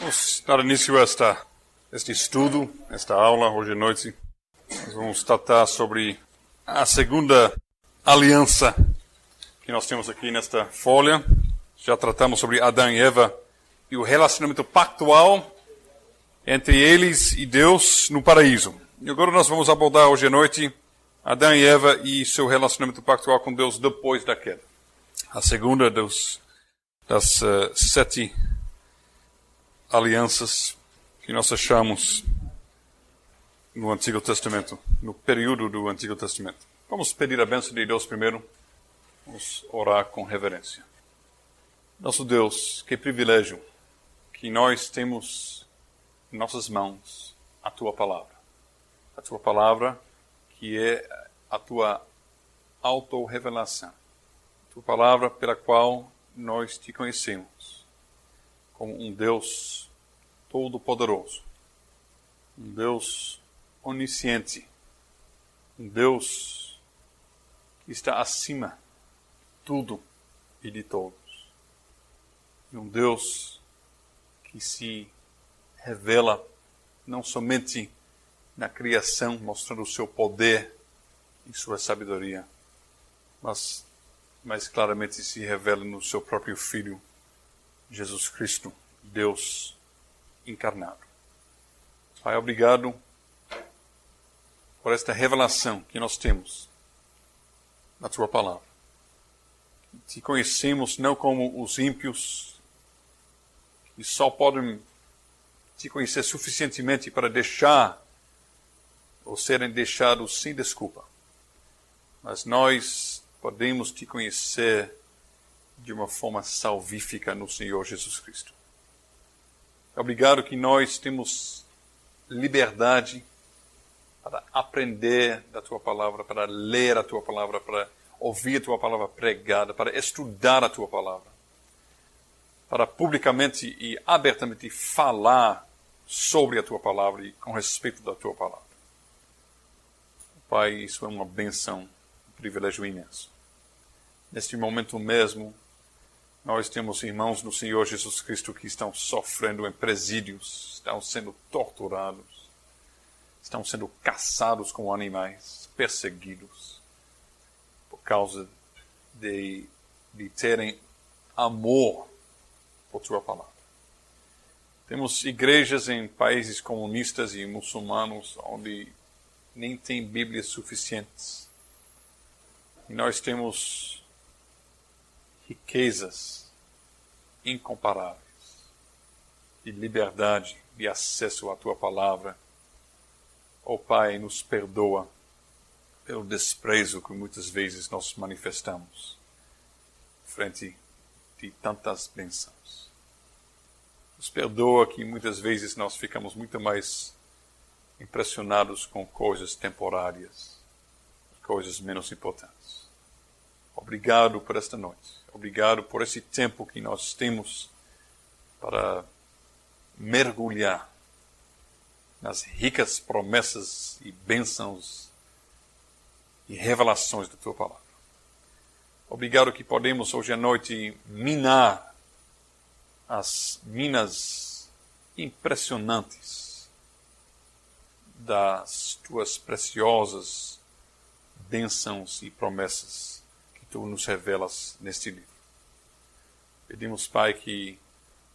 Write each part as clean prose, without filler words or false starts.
Vamos dar início a este estudo, esta aula, hoje à noite. Nós vamos tratar sobre a segunda aliança que nós temos aqui nesta folha. Já tratamos sobre Adão e Eva e o relacionamento pactual entre eles e Deus no paraíso. E agora nós vamos abordar hoje à noite Adão e Eva e seu relacionamento pactual com Deus depois da queda. A segunda das 7 alianças que nós achamos no Antigo Testamento, no período do Antigo Testamento. Vamos pedir a bênção de Deus primeiro. Vamos orar com reverência. Nosso Deus, que privilégio que nós temos em nossas mãos a Tua Palavra. A Tua Palavra que é a Tua autorrevelação. A Tua Palavra pela qual nós Te conhecemos como um Deus todo-poderoso, um Deus onisciente, um Deus que está acima de tudo e de todos, e um Deus que se revela não somente na criação, mostrando o seu poder e sua sabedoria, mas mais claramente se revela no seu próprio Filho, Jesus Cristo, Deus encarnado. Pai, obrigado por esta revelação que nós temos na Tua Palavra. Te conhecemos não como os ímpios, que só podem Te conhecer suficientemente para deixar ou serem deixados sem desculpa. Mas nós podemos Te conhecer de uma forma salvífica no Senhor Jesus Cristo. Obrigado que nós temos liberdade para aprender da Tua Palavra, para ler a Tua Palavra, para ouvir a Tua Palavra pregada, para estudar a Tua Palavra, para publicamente e abertamente falar sobre a Tua Palavra e com respeito da Tua Palavra. Pai, isso é uma bênção, um privilégio imenso. Neste momento mesmo, nós temos irmãos no Senhor Jesus Cristo que estão sofrendo em presídios, estão sendo torturados, estão sendo caçados como animais, perseguidos, por causa de terem amor por Tua Palavra. Temos igrejas em países comunistas e muçulmanos onde nem tem Bíblias suficientes. E nós temos riquezas incomparáveis de liberdade, de acesso à Tua Palavra. Ó Pai, nos perdoa pelo desprezo que muitas vezes nós manifestamos frente de tantas bênçãos. Nos perdoa que muitas vezes nós ficamos muito mais impressionados com coisas temporárias, coisas menos importantes. Obrigado por esta noite. Obrigado por esse tempo que nós temos para mergulhar nas ricas promessas e bênçãos e revelações da Tua Palavra. Obrigado que podemos hoje à noite minar as minas impressionantes das Tuas preciosas bênçãos e promessas que Tu nos revelas neste livro. Pedimos, Pai, que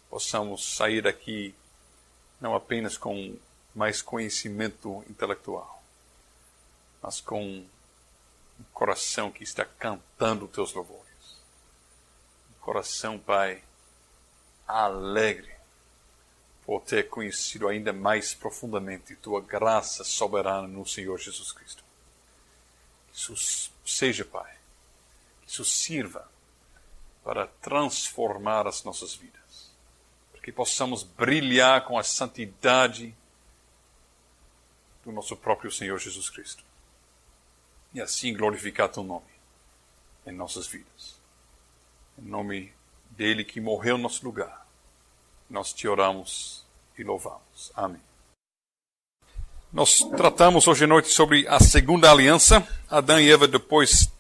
possamos sair daqui não apenas com mais conhecimento intelectual, mas com um coração que está cantando Teus louvores. Um coração, Pai, alegre por ter conhecido ainda mais profundamente Tua graça soberana no Senhor Jesus Cristo. Que isso seja, Pai, que isso sirva para transformar as nossas vidas, para que possamos brilhar com a santidade do nosso próprio Senhor Jesus Cristo e assim glorificar Teu nome em nossas vidas. Em nome dele que morreu em nosso lugar, nós Te oramos e louvamos. Amém. Nós tratamos hoje à noite sobre a segunda aliança, Adão e Eva depois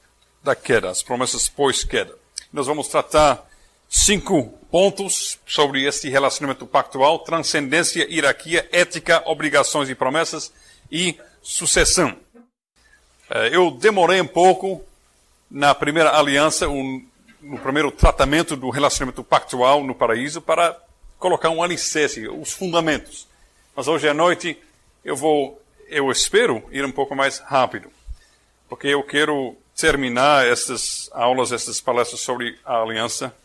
da queda, as promessas pós-queda. Nós vamos tratar 5 pontos sobre este relacionamento pactual: transcendência, hierarquia, ética, obrigações e promessas e sucessão. Eu demorei um pouco na primeira aliança, no primeiro tratamento do relacionamento pactual no paraíso, para colocar um alicerce, os fundamentos. Mas hoje à noite eu espero ir um pouco mais rápido, porque eu quero terminar essas aulas, essas palestras sobre a aliança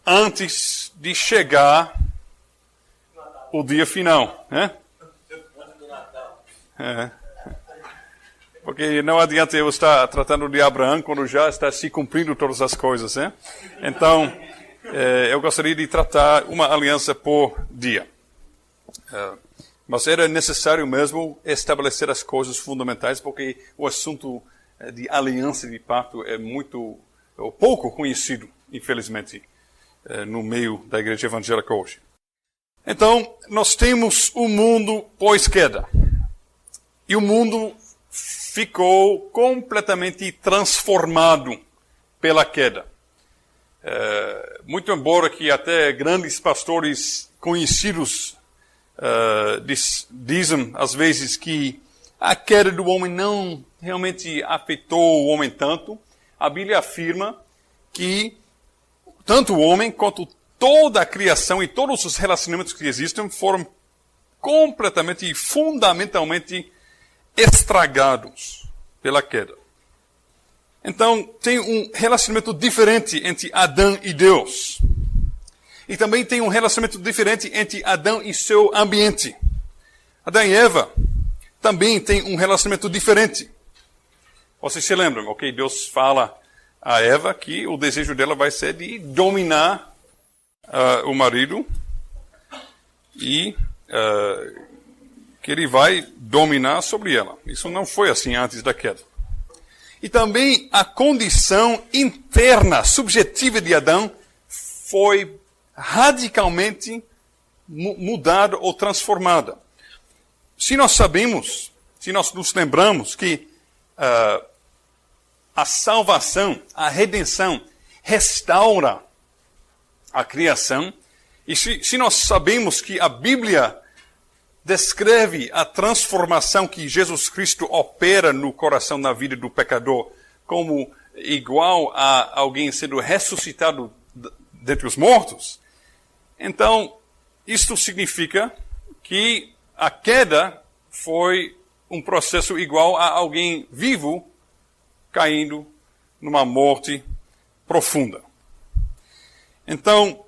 antes de chegar o dia final, né? Porque não adianta eu estar tratando de Abraão quando já está se cumprindo todas as coisas, né? Então, eu gostaria de tratar uma aliança por dia. Mas era necessário mesmo estabelecer as coisas fundamentais, porque o assunto de aliança de pacto é pouco conhecido, infelizmente, no meio da igreja evangélica hoje. Então, nós temos o mundo pós-queda. E o mundo ficou completamente transformado pela queda. Muito embora que até grandes pastores conhecidos dizem às vezes que a queda do homem não realmente afetou o homem tanto, a Bíblia afirma que tanto o homem quanto toda a criação e todos os relacionamentos que existem foram completamente e fundamentalmente estragados pela queda. Então, tem um relacionamento diferente entre Adão e Deus. E também tem um relacionamento diferente entre Adão e seu ambiente. Adão e Eva também têm um relacionamento diferente. Vocês se lembram, ok? Deus fala a Eva que o desejo dela vai ser de dominar o marido e que ele vai dominar sobre ela. Isso não foi assim antes da queda. E também a condição interna, subjetiva de Adão foi radicalmente mudada ou transformada. Se nós sabemos, se nós nos lembramos que a salvação, a redenção, restaura a criação, e se nós sabemos que a Bíblia descreve a transformação que Jesus Cristo opera no coração, na vida do pecador, como igual a alguém sendo ressuscitado dentre os mortos, então, isto significa que a queda foi um processo igual a alguém vivo caindo numa morte profunda. Então,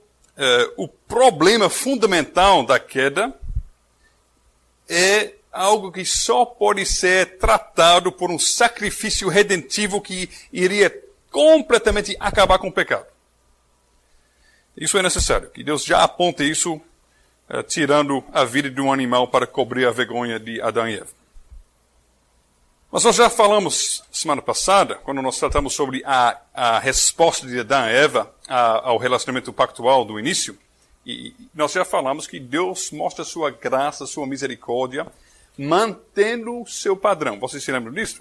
o problema fundamental da queda é algo que só pode ser tratado por um sacrifício redentivo que iria completamente acabar com o pecado. Isso é necessário, que Deus já aponte isso, tirando a vida de um animal para cobrir a vergonha de Adão e Eva. Mas nós já falamos semana passada, quando nós tratamos sobre a resposta de Adão e Eva ao relacionamento pactual do início, e nós já falamos que Deus mostra sua graça, sua misericórdia, mantendo o seu padrão. Vocês se lembram disso?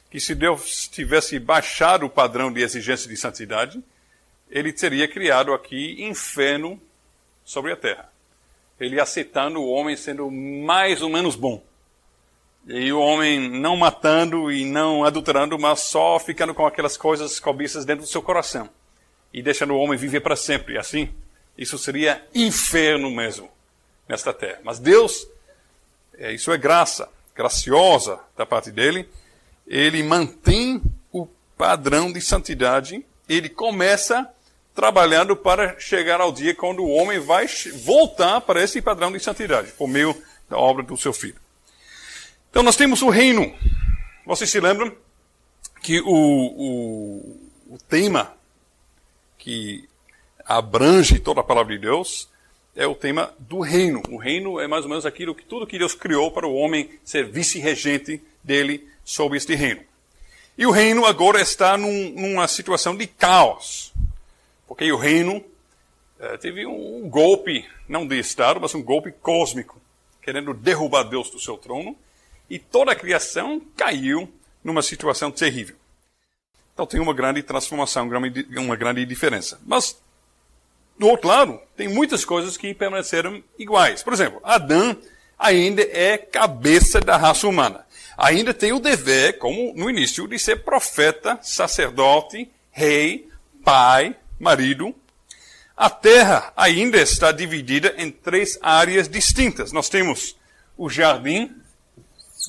Que se Deus tivesse baixado o padrão de exigência de santidade, ele teria criado aqui inferno sobre a terra. Ele aceitando o homem sendo mais ou menos bom. E o homem não matando e não adulterando, mas só ficando com aquelas coisas cobiças dentro do seu coração. E deixando o homem viver para sempre. Assim, isso seria inferno mesmo nesta terra. Mas Deus, isso é graça, graciosa da parte dele. Ele mantém o padrão de santidade. Ele começa trabalhando para chegar ao dia quando o homem vai voltar para esse padrão de santidade, por meio da obra do seu Filho. Então nós temos o reino. Vocês se lembram que o tema que abrange toda a palavra de Deus é o tema do reino. O reino é mais ou menos aquilo que tudo que Deus criou para o homem ser vice-regente dele sobre este reino. E o reino agora está numa situação de caos. Porque o reino teve um golpe, não de Estado, mas um golpe cósmico, querendo derrubar Deus do seu trono, e toda a criação caiu numa situação terrível. Então tem uma grande transformação, uma grande diferença. Mas do outro lado, tem muitas coisas que permaneceram iguais. Por exemplo, Adão ainda é cabeça da raça humana. Ainda tem o dever, como no início, de ser profeta, sacerdote, rei, pai, marido. A terra ainda está dividida em 3 áreas distintas. Nós temos o jardim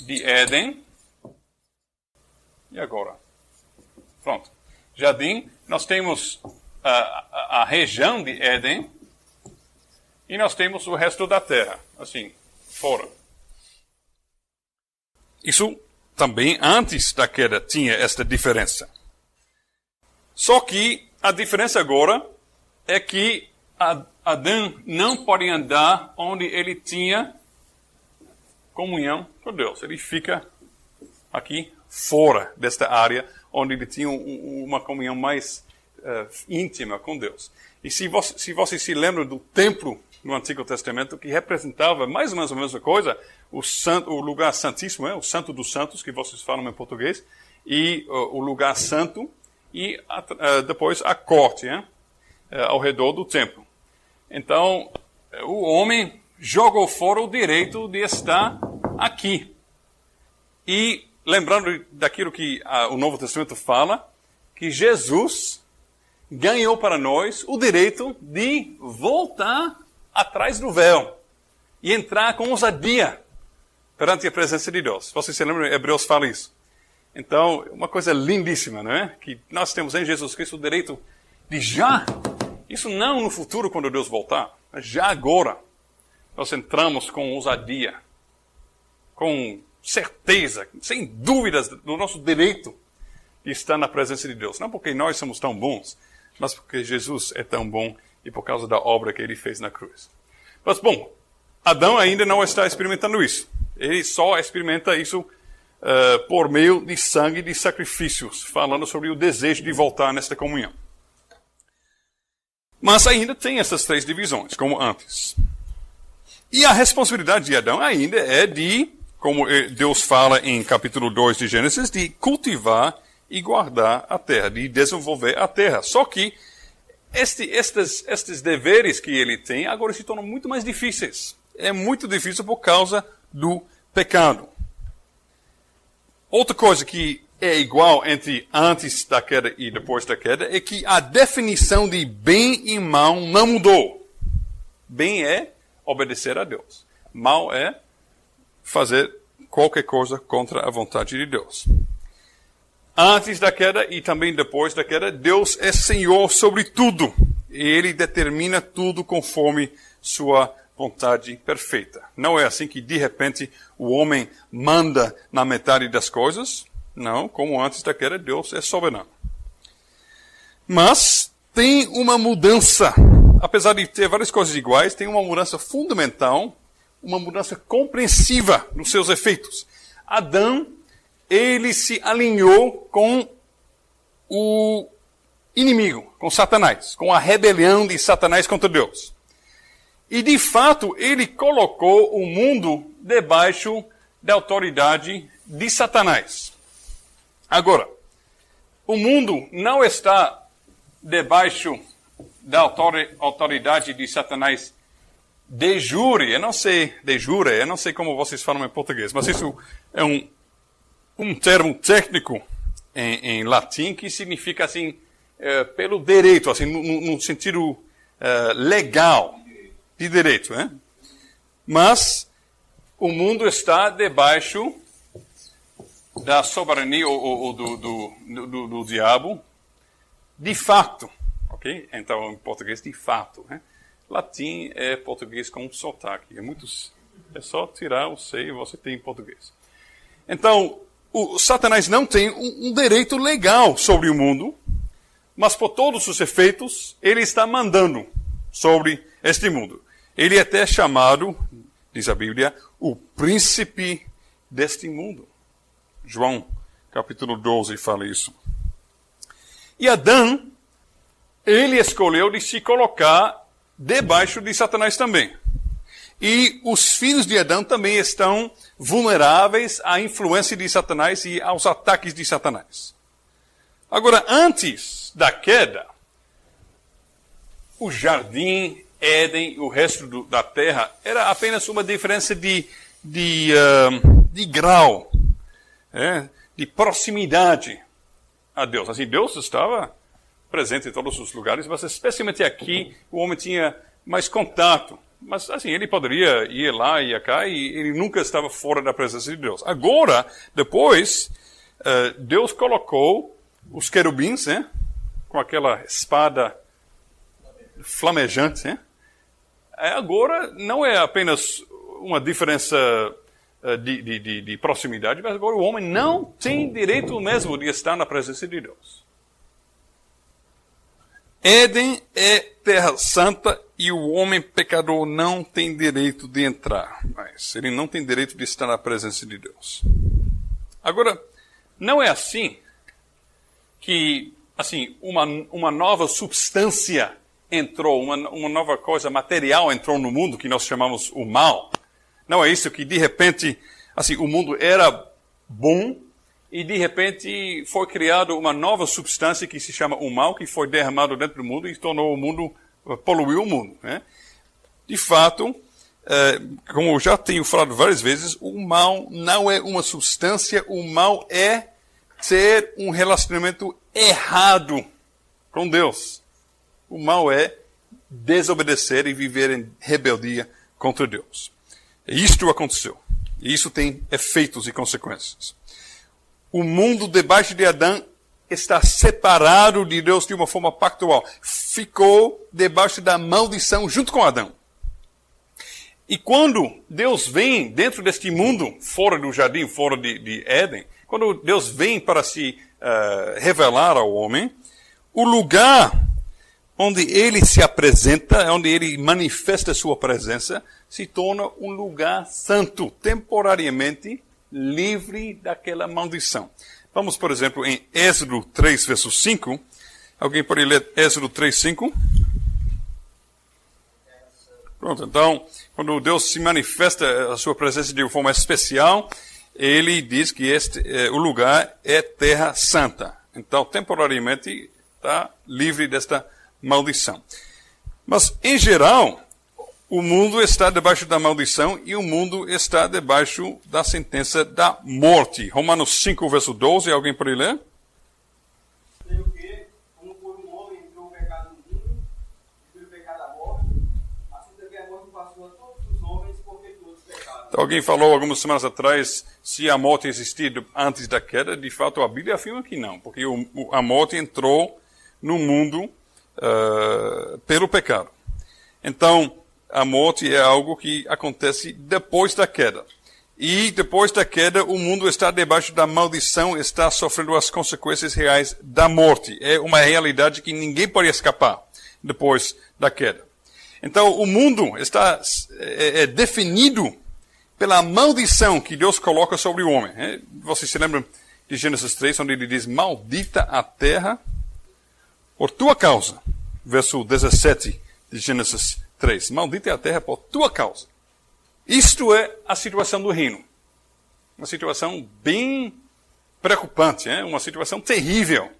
de Éden. E agora? Pronto. Jardim, nós temos a região de Éden e nós temos o resto da terra, assim, fora. Isso também antes da queda tinha esta diferença. Só que a diferença agora é que Adão não pode andar onde ele tinha comunhão com Deus. Ele fica aqui fora desta área onde ele tinha uma comunhão mais íntima com Deus. E se vocês se lembram do templo no Antigo Testamento, que representava mais ou menos a mesma coisa, o lugar santíssimo, o Santo dos Santos, que vocês falam em português, e o lugar santo, e depois a corte, ao redor do templo. Então, o homem jogou fora o direito de estar aqui. E lembrando daquilo que o Novo Testamento fala, que Jesus ganhou para nós o direito de voltar atrás do véu e entrar com ousadia perante a presença de Deus. Vocês se lembram, Hebreus fala isso. Então, uma coisa lindíssima, não é? Que nós temos em Jesus Cristo o direito de já, isso não no futuro quando Deus voltar, mas já agora, nós entramos com ousadia, com certeza, sem dúvidas do nosso direito de estar na presença de Deus. Não porque nós somos tão bons, mas porque Jesus é tão bom e por causa da obra que ele fez na cruz. Mas, bom, Adão ainda não está experimentando isso. Ele só experimenta isso por meio de sangue e de sacrifícios, falando sobre o desejo de voltar nesta comunhão. Mas ainda tem essas 3 divisões, como antes. E a responsabilidade de Adão ainda é de, como Deus fala em capítulo 2 de Gênesis, de cultivar e guardar a terra, de desenvolver a terra. Só que estes deveres que ele tem agora se tornam muito mais difíceis. É muito difícil por causa do pecado. Outra coisa que é igual entre antes da queda e depois da queda é que a definição de bem e mal não mudou. Bem é obedecer a Deus. Mal é fazer qualquer coisa contra a vontade de Deus. Antes da queda e também depois da queda, Deus é Senhor sobre tudo. E Ele determina tudo conforme sua vontade perfeita. Não é assim que, de repente, o homem manda na metade das coisas. Não, como antes da queda, Deus é soberano. Mas tem uma mudança. Apesar de ter várias coisas iguais, tem uma mudança fundamental, uma mudança compreensiva nos seus efeitos. Adão, ele se alinhou com o inimigo, com Satanás, com a rebelião de Satanás contra Deus. E, de fato, ele colocou o mundo debaixo da autoridade de Satanás. Agora, o mundo não está debaixo da autoridade de Satanás de jure. Eu não sei como vocês falam em português, mas isso é um termo técnico em latim que significa assim, pelo direito, assim, no sentido legal de direito, né? Mas o mundo está debaixo da soberania ou do diabo, de fato, ok? Então, em português, de fato, né? Latim é português com sotaque. É só tirar o C e você tem em português. Então, o Satanás não tem um direito legal sobre o mundo, mas por todos os efeitos, ele está mandando sobre este mundo. Ele é até chamado, diz a Bíblia, o príncipe deste mundo. João, capítulo 12, fala isso. E Adão, ele escolheu de se colocar debaixo de Satanás também. E os filhos de Adão também estão vulneráveis à influência de Satanás e aos ataques de Satanás. Agora, antes da queda, o jardim, Éden, o resto da terra, era apenas uma diferença de grau, de proximidade a Deus. Assim, Deus estava presente em todos os lugares, mas especialmente aqui o homem tinha mais contato. Mas assim, ele poderia ir lá e cá e ele nunca estava fora da presença de Deus. Agora, depois, Deus colocou os querubins, com aquela espada flamejante. Agora não é apenas uma diferença de proximidade, mas agora o homem não tem direito mesmo de estar na presença de Deus. Éden é terra santa e o homem pecador não tem direito de entrar, mas ele não tem direito de estar na presença de Deus. Agora, não é assim que uma nova substância entrou, uma nova coisa material entrou no mundo que nós chamamos o mal. Não é isso que de repente o mundo era bom e de repente foi criada uma nova substância que se chama o mal, que foi derramado dentro do mundo e tornou o mundo, poluiu o mundo. De fato, como eu já tenho falado várias vezes, o mal não é uma substância, o mal é ter um relacionamento errado com Deus. O mal é desobedecer e viver em rebeldia contra Deus. Isto aconteceu. E isso tem efeitos e consequências. O mundo debaixo de Adão está separado de Deus de uma forma pactual. Ficou debaixo da maldição junto com Adão. E quando Deus vem dentro deste mundo, fora do jardim, fora de Éden, quando Deus vem para se revelar ao homem, o lugar onde ele se apresenta, onde ele manifesta sua presença, se torna um lugar santo, temporariamente livre daquela maldição. Vamos, por exemplo, em Êxodo 3, verso 5. Alguém pode ler Êxodo 3, 5? Pronto, então, quando Deus se manifesta a sua presença de uma forma especial, ele diz que o lugar é terra santa. Então, temporariamente, está livre desta maldição. Mas, em geral, o mundo está debaixo da maldição e o mundo está debaixo da sentença da morte. Romanos 5, verso 12, alguém pode ler? Pelo que, como por um homem entrou o pecado no mundo, e pelo pecado a morte, assim também a morte passou a todos os homens, porque todos pecaram. Então, alguém falou algumas semanas atrás se a morte existia antes da queda. De fato, a Bíblia afirma que não, porque a morte entrou no mundo pelo pecado. Então, a morte é algo que acontece depois da queda. E depois da queda, o mundo está debaixo da maldição, está sofrendo as consequências reais da morte. É uma realidade que ninguém pode escapar depois da queda. Então, o mundo está definido pela maldição que Deus coloca sobre o homem. Vocês se lembram de Gênesis 3, onde ele diz, maldita a terra por tua causa. Verso 17 de Gênesis 3. Maldita é a terra por tua causa. Isto é a situação do reino. Uma situação bem preocupante, uma situação terrível.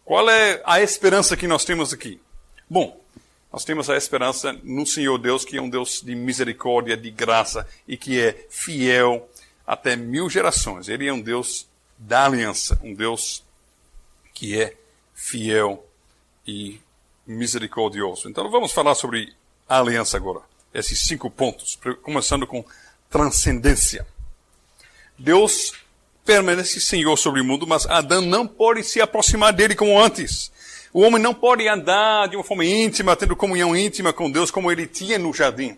Qual é a esperança que nós temos aqui? Bom, nós temos a esperança no Senhor Deus, que é um Deus de misericórdia, de graça, e que é fiel até 1000 gerações. Ele é um Deus da aliança, um Deus que é fiel e misericordioso. Então, vamos falar sobre a aliança agora. Esses 5 pontos, começando com transcendência. Deus permanece Senhor sobre o mundo, mas Adão não pode se aproximar dele como antes. O homem não pode andar de uma forma íntima, tendo comunhão íntima com Deus, como ele tinha no jardim.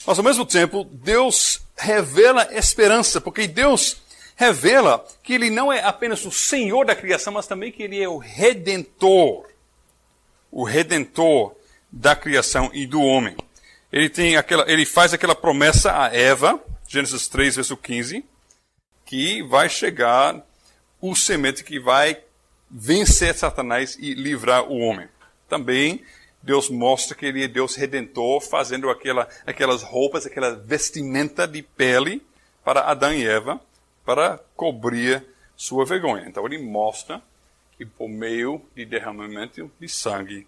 Mas, ao mesmo tempo, Deus revela esperança, porque Deus revela que ele não é apenas o Senhor da criação, mas também que ele é o Redentor. O Redentor da criação e do homem. Ele faz aquela promessa a Eva, Gênesis 3, verso 15, que vai chegar o semente que vai vencer Satanás e livrar o homem. Também Deus mostra que ele é Deus Redentor, fazendo aquelas roupas, aquela vestimenta de pele para Adão e Eva, para cobrir sua vergonha. Então ele mostra que por meio de derramamento de sangue,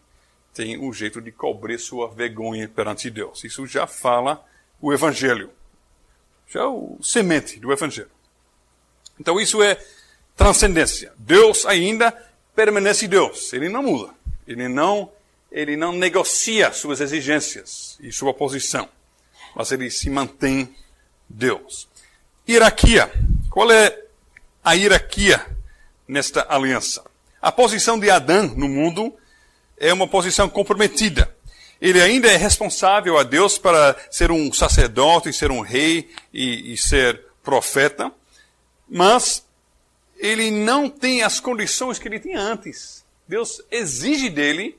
tem um jeito de cobrir sua vergonha perante Deus. Isso já fala o Evangelho. Já é o semente do Evangelho. Então isso é transcendência. Deus ainda permanece Deus. Ele não muda. Ele não negocia suas exigências e sua posição. Mas ele se mantém Deus. Hierarquia. Qual é a hierarquia nesta aliança? A posição de Adão no mundo é uma posição comprometida. Ele ainda é responsável a Deus para ser um sacerdote, ser um rei e ser profeta, mas ele não tem as condições que ele tinha antes. Deus exige dele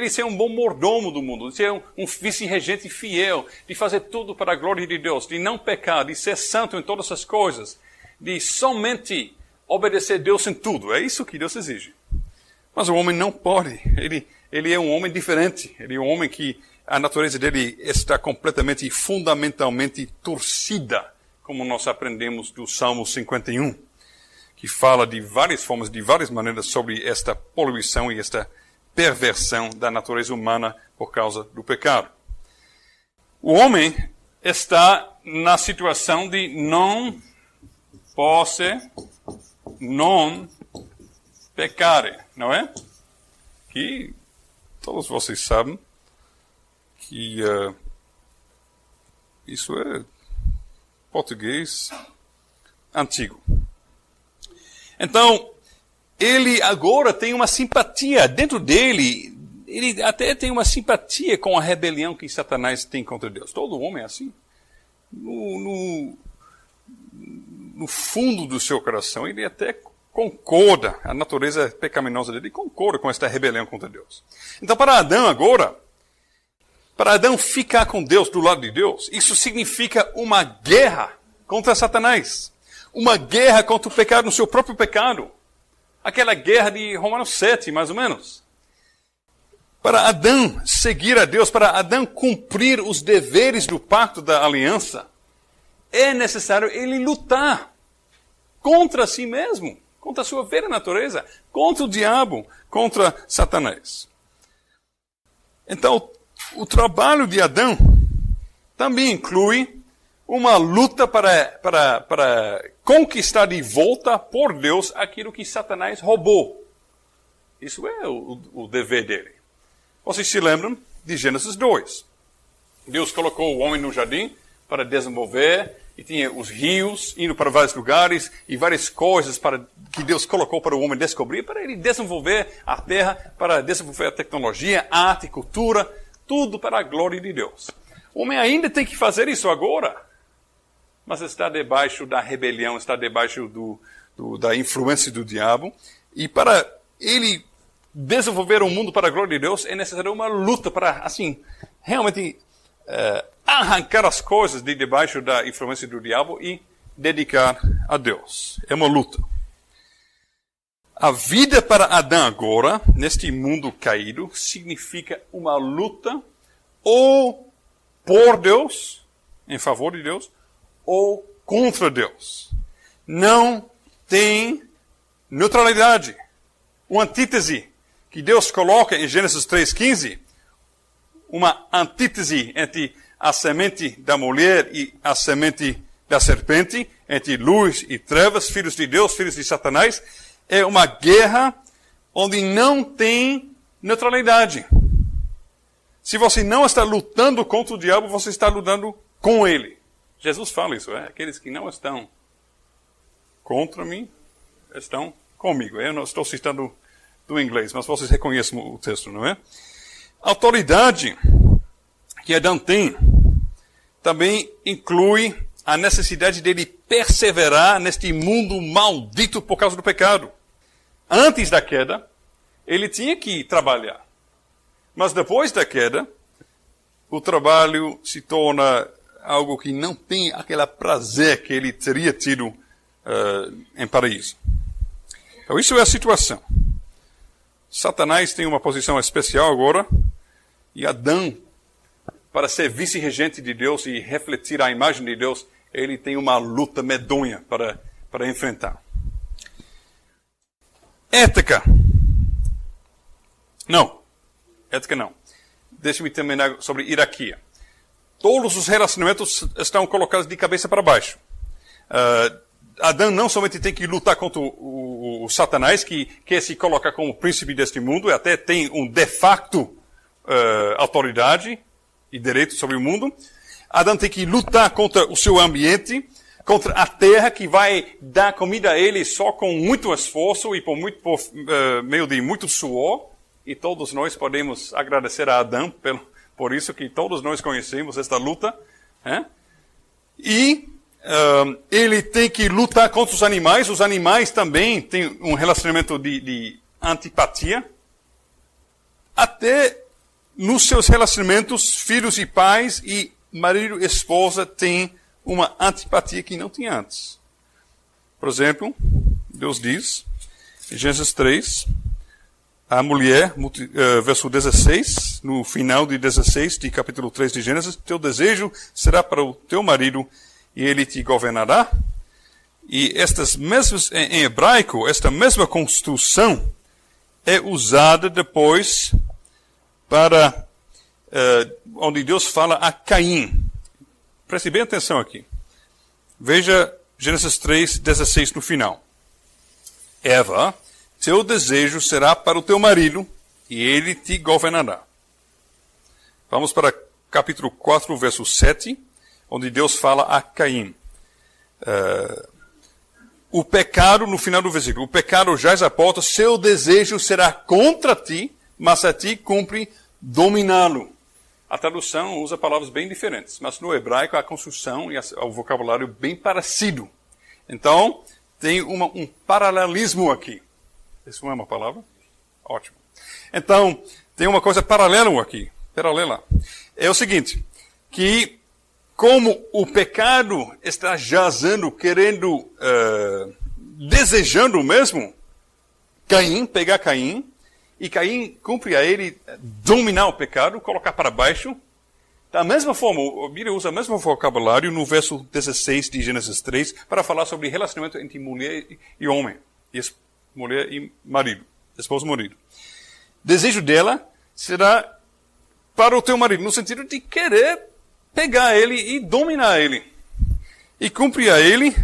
ser um bom mordomo do mundo, de ser um vice-regente fiel, de fazer tudo para a glória de Deus, de não pecar, de ser santo em todas as coisas, de somente obedecer a Deus em tudo. É isso que Deus exige. Mas o homem não pode. Ele é um homem diferente. Ele é um homem que a natureza dele está completamente e fundamentalmente torcida, como nós aprendemos do Salmo 51, que fala de várias formas, de várias maneiras sobre esta poluição e esta perversão da natureza humana por causa do pecado. O homem está na situação de não pecar, não é? Que todos vocês sabem que isso é português antigo. Então, ele agora tem uma simpatia dentro dele, ele até tem uma simpatia com a rebelião que Satanás tem contra Deus. Todo homem é assim. No fundo do seu coração, ele até concorda, a natureza pecaminosa dele concorda com esta rebelião contra Deus. Então, para Adão ficar com Deus, do lado de Deus, isso significa uma guerra contra Satanás. Uma guerra contra o pecado, no seu próprio pecado. Aquela guerra de Romanos 7, mais ou menos. Para Adão seguir a Deus, para Adão cumprir os deveres do pacto da aliança, é necessário ele lutar contra si mesmo, contra a sua velha natureza, contra o diabo, contra Satanás. Então, o trabalho de Adão também inclui uma luta para conquistar de volta por Deus aquilo que Satanás roubou. Isso é o dever dele. Vocês se lembram de Gênesis 2. Deus colocou o homem no jardim para desenvolver, e tinha os rios indo para vários lugares, e várias coisas que Deus colocou para o homem descobrir, para ele desenvolver a terra, para desenvolver a tecnologia, a arte, cultura, tudo para a glória de Deus. O homem ainda tem que fazer isso agora, mas está debaixo da rebelião, está debaixo da influência do diabo. E para ele desenvolver um mundo para a glória de Deus, é necessário uma luta para, assim, realmente arrancar as coisas de debaixo da influência do diabo e dedicar a Deus. É uma luta. A vida para Adão agora, neste mundo caído, significa uma luta ou por Deus, em favor de Deus, ou contra Deus. Não tem neutralidade. Uma antítese que Deus coloca em Gênesis 3,15, uma antítese entre a semente da mulher e a semente da serpente, entre luz e trevas, filhos de Deus, filhos de Satanás, é uma guerra onde não tem neutralidade. Se você não está lutando contra o diabo, você está lutando com ele. Jesus fala isso, aqueles que não estão contra mim, estão comigo. Eu não estou citando do inglês, mas vocês reconhecem o texto, não é? A autoridade que Adão tem também inclui a necessidade dele perseverar neste mundo maldito por causa do pecado. Antes da queda, ele tinha que trabalhar. Mas depois da queda, o trabalho se torna algo que não tem aquele prazer que ele teria tido em paraíso. Então, isso é a situação. Satanás tem uma posição especial agora, e Adão, para ser vice-regente de Deus e refletir a imagem de Deus, ele tem uma luta medonha para enfrentar. Ética. Não. Ética não. deixe-me terminar sobre hierarquia. Todos os relacionamentos estão colocados de cabeça para baixo. Adão não somente tem que lutar contra o Satanás, que quer se colocar como príncipe deste mundo, e até tem um de facto autoridade e direito sobre o mundo. Adão tem que lutar contra o seu ambiente, contra a terra, que vai dar comida a ele só com muito esforço e por meio de muito suor. E todos nós podemos agradecer a Adão por isso que todos nós conhecemos esta luta. E ele tem que lutar contra os animais. Os animais também têm um relacionamento de antipatia. Até nos seus relacionamentos, filhos e pais e marido e esposa têm uma antipatia que não tinha antes. Por exemplo, Deus diz, em Gênesis 3, a mulher, verso 16, no final de 16, de capítulo 3 de Gênesis, teu desejo será para o teu marido e ele te governará. E estas mesmas, em hebraico, esta mesma construção é usada depois para onde Deus fala a Caim. Preste bem atenção aqui. Veja Gênesis 3, 16 no final. Eva, teu desejo será para o teu marido e ele te governará. Vamos para capítulo 4, verso 7, onde Deus fala a Caim. O pecado, no final do versículo, o pecado jaz à porta, seu desejo será contra ti, mas a ti cumpre dominá-lo. A tradução usa palavras bem diferentes, mas no hebraico a construção e o vocabulário bem parecido. Então, tem um paralelismo aqui. Isso não é uma palavra? Ótimo. Então, tem uma coisa paralela aqui. É o seguinte, que como o pecado está jazendo, querendo, desejando mesmo, pegar Caim, e Caim cumpre a ele dominar o pecado, colocar para baixo. Da mesma forma, a Bíblia usa o mesmo vocabulário no verso 16 de Gênesis 3 para falar sobre relacionamento entre mulher e homem. Mulher e marido, esposo e marido. Desejo dela será para o teu marido, no sentido de querer pegar ele e dominar ele. E cumprir a ele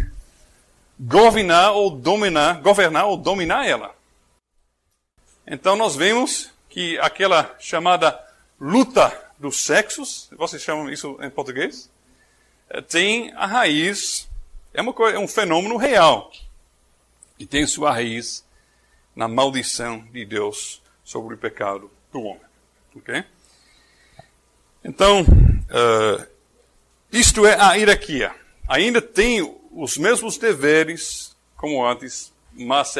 governar ou dominar ela. Então nós vemos que aquela chamada luta dos sexos, vocês chamam isso em português, tem a raiz, é um fenômeno real. E tem sua raiz na maldição de Deus sobre o pecado do homem. Ok? Então, isto é a hierarquia. Ainda tem os mesmos deveres como antes, mas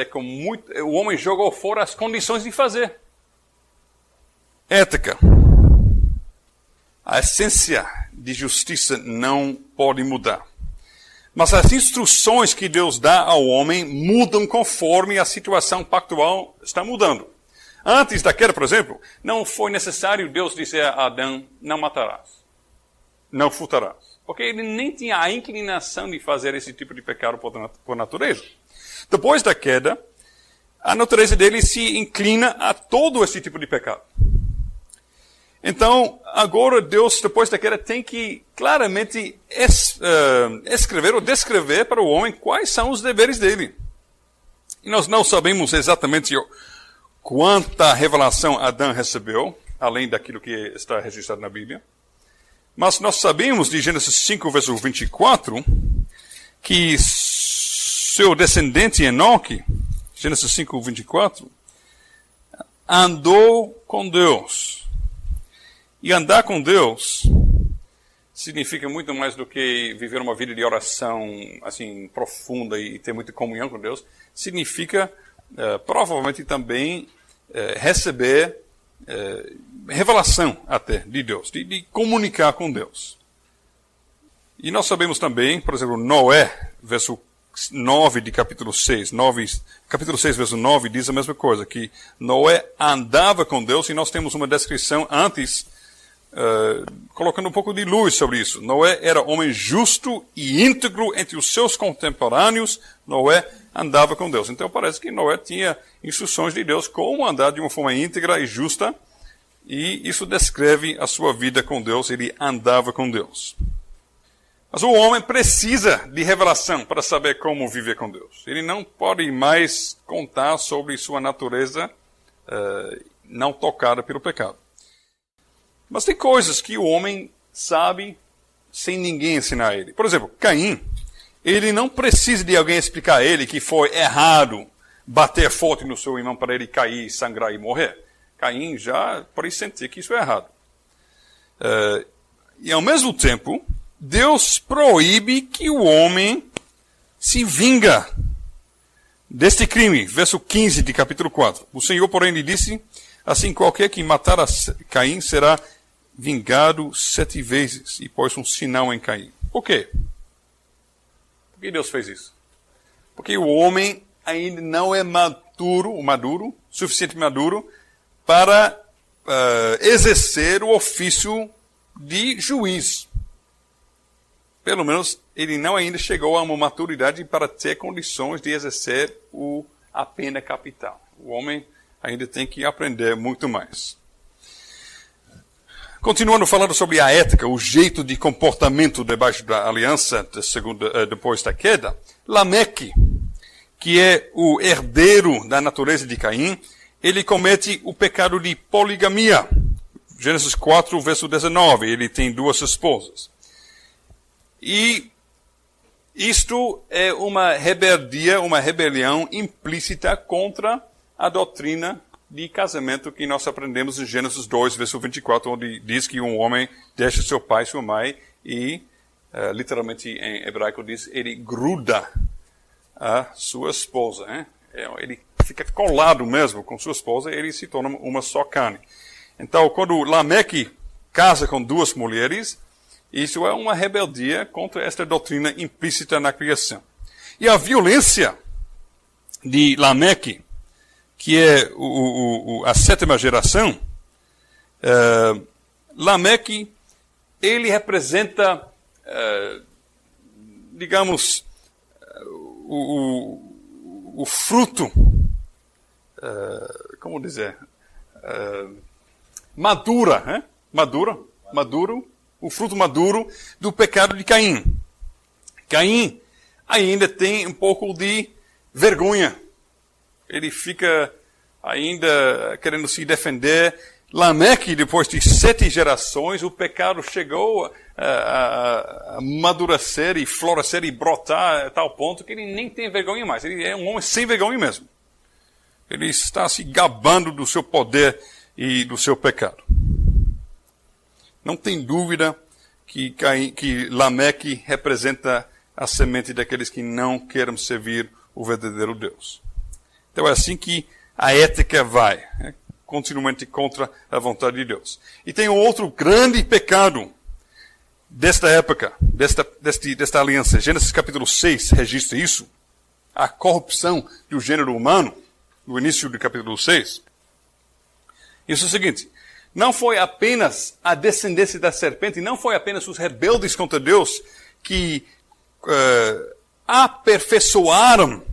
o homem jogou fora as condições de fazer. Ética. A essência de justiça não pode mudar. Mas as instruções que Deus dá ao homem mudam conforme a situação pactual está mudando. Antes da queda, por exemplo, não foi necessário Deus dizer a Adão, não matarás, não furtarás. Porque ele nem tinha a inclinação de fazer esse tipo de pecado por natureza. Depois da queda, a natureza dele se inclina a todo esse tipo de pecado. Então, agora Deus, depois da queda, tem que claramente escrever ou descrever para o homem quais são os deveres dele. E nós não sabemos exatamente quanta revelação Adão recebeu, além daquilo que está registrado na Bíblia. Mas nós sabemos de Gênesis 5, verso 24, que seu descendente Enoque, Gênesis 5, 24, andou com Deus. E andar com Deus significa muito mais do que viver uma vida de oração assim profunda e ter muita comunhão com Deus. Significa provavelmente também receber revelação até de Deus, de comunicar com Deus. E nós sabemos também, por exemplo, Noé, verso 9 de capítulo 6. Capítulo 6, verso 9 diz a mesma coisa, que Noé andava com Deus, e nós temos uma descrição antes, colocando um pouco de luz sobre isso. Noé era homem justo e íntegro entre os seus contemporâneos. Noé andava com Deus. Então parece que Noé tinha instruções de Deus como andar de uma forma íntegra e justa. E isso descreve a sua vida com Deus. Ele andava com Deus. Mas o homem precisa de revelação para saber como viver com Deus. Ele não pode mais contar sobre sua natureza não tocada pelo pecado. Mas tem coisas que o homem sabe sem ninguém ensinar ele. Por exemplo, Caim, ele não precisa de alguém explicar a ele que foi errado bater forte no seu irmão para ele cair, sangrar e morrer. Caim já pode sentir que isso é errado. E ao mesmo tempo, Deus proíbe que o homem se vinga deste crime. Verso 15 de capítulo 4. O Senhor, porém, lhe disse, assim qualquer que matar a Caim será vingado 7 vezes. E pôs um sinal em Caim. Por quê? Por que Deus fez isso? Porque o homem ainda não é suficientemente maduro, para exercer o ofício de juiz. Pelo menos ele não ainda chegou a uma maturidade para ter condições de exercer a pena capital. O homem ainda tem que aprender muito mais. Continuando falando sobre a ética, o jeito de comportamento debaixo da aliança depois da queda, Lameque, que é o herdeiro da natureza de Caim, ele comete o pecado de poligamia. Gênesis 4, verso 19, ele tem 2 esposas. E isto é uma rebeldia, uma rebelião implícita contra a doutrina de casamento que nós aprendemos em Gênesis 2, verso 24, onde diz que um homem deixa seu pai e sua mãe e, literalmente em hebraico diz, ele gruda a sua esposa. Né? Ele fica colado mesmo com sua esposa e ele se torna uma só carne. Então, quando Lameque casa com 2 mulheres, isso é uma rebeldia contra esta doutrina implícita na criação. E a violência de Lameque, que é a 7ª geração, Lameque, ele representa, digamos, o fruto, como dizer, maduro, o fruto maduro do pecado de Caim. Caim ainda tem um pouco de vergonha. Ele fica ainda querendo se defender. Lameque, depois de 7 gerações, o pecado chegou a amadurecer e florescer e brotar a tal ponto que ele nem tem vergonha mais. Ele é um homem sem vergonha mesmo. Ele está se gabando do seu poder e do seu pecado. Não tem dúvida que Lameque representa a semente daqueles que não querem servir o verdadeiro Deus. Então é assim que a ética vai, continuamente contra a vontade de Deus. E tem um outro grande pecado desta época, desta aliança. Gênesis capítulo 6 registra isso. A corrupção do gênero humano, no início do capítulo 6. Isso é o seguinte: não foi apenas a descendência da serpente, não foi apenas os rebeldes contra Deus que aperfeiçoaram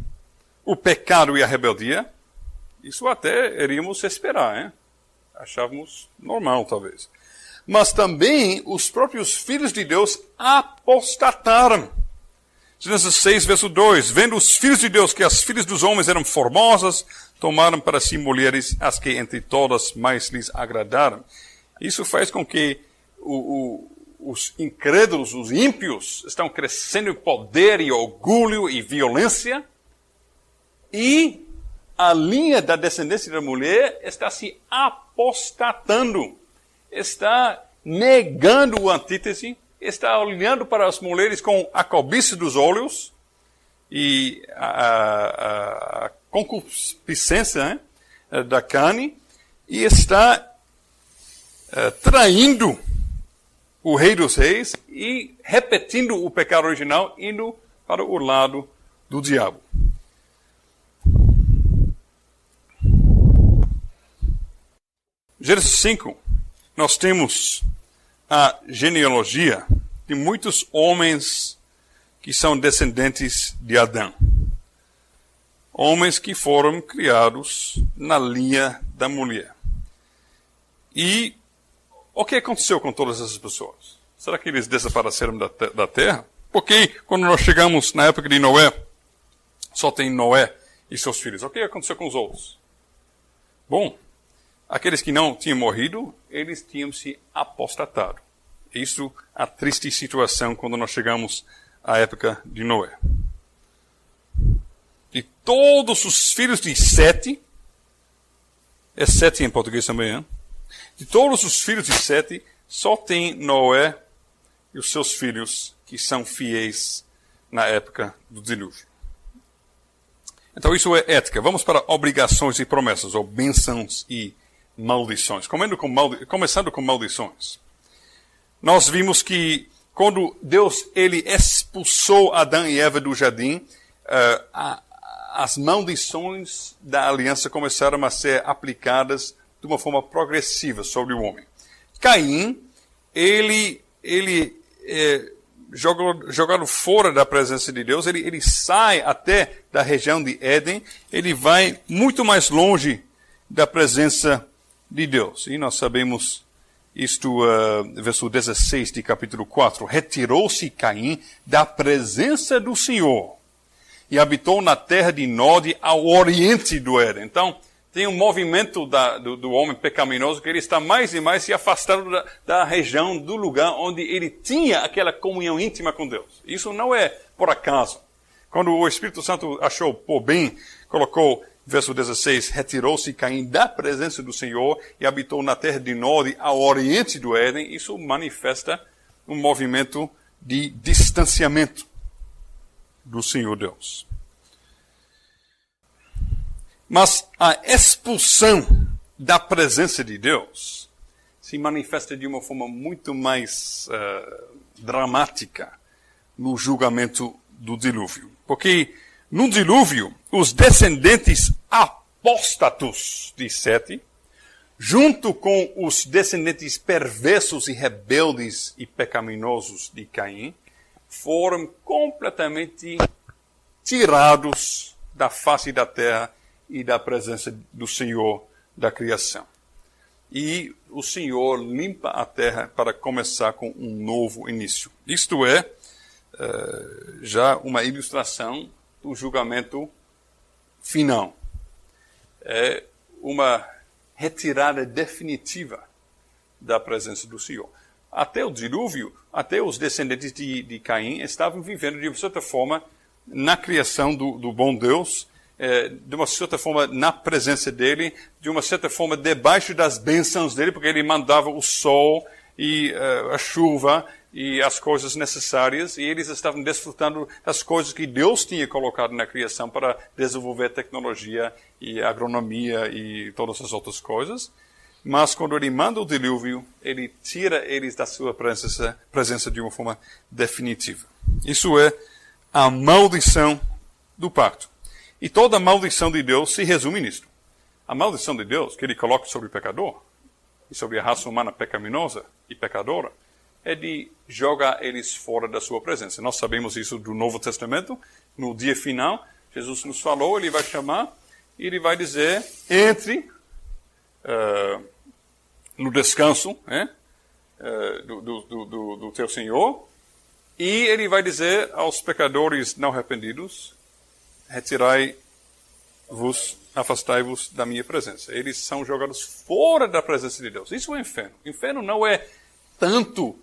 o pecado e a rebeldia. Isso até iríamos esperar, hein? Achávamos normal, talvez. Mas também os próprios filhos de Deus apostataram. Gênesis 6, verso 2. Vendo os filhos de Deus que as filhas dos homens eram formosas, tomaram para si mulheres, as que entre todas mais lhes agradaram. Isso faz com que os incrédulos, os ímpios, estão crescendo em poder e orgulho e violência. E a linha da descendência da mulher está se apostatando. Está negando o antítese, está olhando para as mulheres com a cobiça dos olhos e a concupiscência, né, da carne, e está traindo o Rei dos Reis e repetindo o pecado original, indo para o lado do diabo. Gênesis 5, nós temos a genealogia de muitos homens que são descendentes de Adão. Homens que foram criados na linha da mulher. E o que aconteceu com todas essas pessoas? Será que eles desapareceram da terra? Porque quando nós chegamos na época de Noé, só tem Noé e seus filhos. O que aconteceu com os outros? Bom, aqueles que não tinham morrido, eles tinham se apostatado. Isso é a triste situação quando nós chegamos à época de Noé. De todos os filhos de Sete, é Sete em português também, hein? De todos os filhos de Sete, só tem Noé e os seus filhos que são fiéis na época do dilúvio. Então isso é ética. Vamos para obrigações e promessas, ou bênçãos e maldições. Começando com maldições. Nós vimos que quando Deus ele expulsou Adão e Eva do jardim, as maldições da aliança começaram a ser aplicadas de uma forma progressiva sobre o homem. Caim, ele jogado fora da presença de Deus, ele sai até da região de Éden, ele vai muito mais longe da presença de Deus. E nós sabemos isto, verso 16 de capítulo 4. Retirou-se Caim da presença do Senhor e habitou na terra de Nod, ao oriente do Éden. Então, tem um movimento do homem pecaminoso que ele está mais e mais se afastando da região, do lugar onde ele tinha aquela comunhão íntima com Deus. Isso não é por acaso. Quando o Espírito Santo achou por bem, colocou, verso 16, retirou-se Caim da presença do Senhor e habitou na terra de Nod, ao oriente do Éden, isso manifesta um movimento de distanciamento do Senhor Deus. Mas a expulsão da presença de Deus se manifesta de uma forma muito mais dramática no julgamento do dilúvio. Porque no dilúvio, os descendentes apóstatos de Sete, junto com os descendentes perversos e rebeldes e pecaminosos de Caim, foram completamente tirados da face da terra e da presença do Senhor da criação. E o Senhor limpa a terra para começar com um novo início. Isto é já uma ilustração do julgamento final. É uma retirada definitiva da presença do Senhor. Até o dilúvio, até os descendentes de Caim estavam vivendo de uma certa forma na criação do bom Deus, de uma certa forma na presença dele, de uma certa forma debaixo das bênçãos dele, porque ele mandava o sol e a chuva e as coisas necessárias, e eles estavam desfrutando das coisas que Deus tinha colocado na criação para desenvolver tecnologia e agronomia e todas as outras coisas. Mas quando ele manda o dilúvio, ele tira eles da sua presença de uma forma definitiva. Isso é a maldição do pacto. E toda a maldição de Deus se resume nisto. A maldição de Deus que ele coloca sobre o pecador e sobre a raça humana pecaminosa e pecadora é de jogar eles fora da sua presença. Nós sabemos isso do Novo Testamento. No dia final, Jesus nos falou, ele vai chamar e ele vai dizer, entre no descanso do teu Senhor, e ele vai dizer aos pecadores não arrependidos, retirai-vos, afastai-vos da minha presença. Eles são jogados fora da presença de Deus. Isso é o inferno. O inferno não é tanto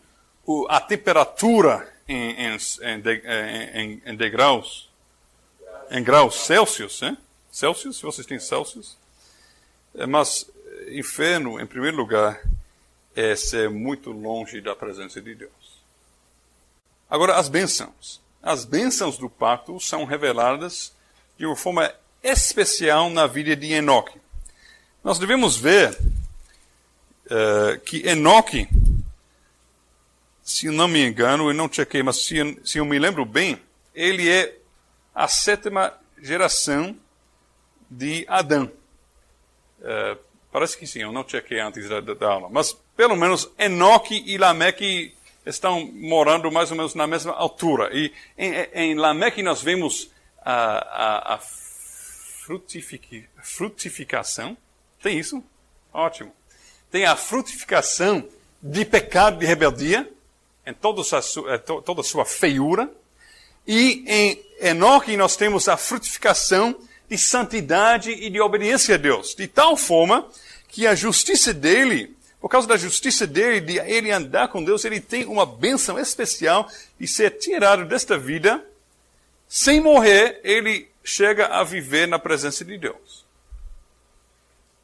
a temperatura em degraus, em graus Celsius, Celsius, se vocês têm Celsius. Mas inferno, em primeiro lugar, é ser muito longe da presença de Deus. Agora, as bênçãos. As bênçãos do pacto são reveladas de uma forma especial na vida de Enoque. Nós devemos ver que Enoque, se eu não me engano, eu não chequei, mas se eu me lembro bem, ele é a 7ª geração de Adão. Parece que sim, eu não chequei antes da aula. Mas, pelo menos, Enoque e Lameque estão morando mais ou menos na mesma altura. E em Lameque nós vemos a frutificação. Tem isso? Ótimo. tem a frutificação de pecado, de rebeldia, em toda a sua feiura. E em Enoque nós temos a frutificação de santidade e de obediência a Deus. De tal forma que a justiça dele, por causa da justiça dele, de ele andar com Deus, ele tem uma bênção especial de ser tirado desta vida. Sem morrer, ele chega a viver na presença de Deus.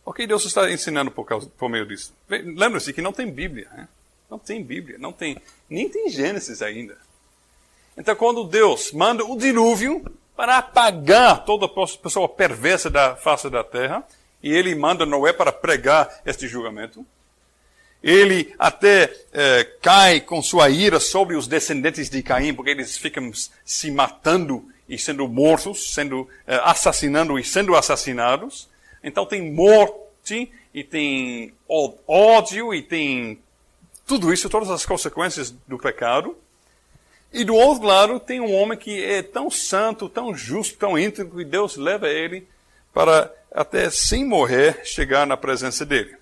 O que Deus está ensinando por meio disso? Lembre-se que não tem Bíblia. Né? Não tem Bíblia. Nem tem Gênesis ainda. Então, quando Deus manda o dilúvio para apagar toda a pessoa perversa da face da terra, e ele manda Noé para pregar este julgamento, ele até cai com sua ira sobre os descendentes de Caim, porque eles ficam se matando e sendo mortos, assassinando e sendo assassinados. Então tem morte, e tem ódio, e tem tudo isso, todas as consequências do pecado. E do outro lado tem um homem que é tão santo, tão justo, tão íntegro, que Deus leva ele para, até sem morrer, chegar na presença dele.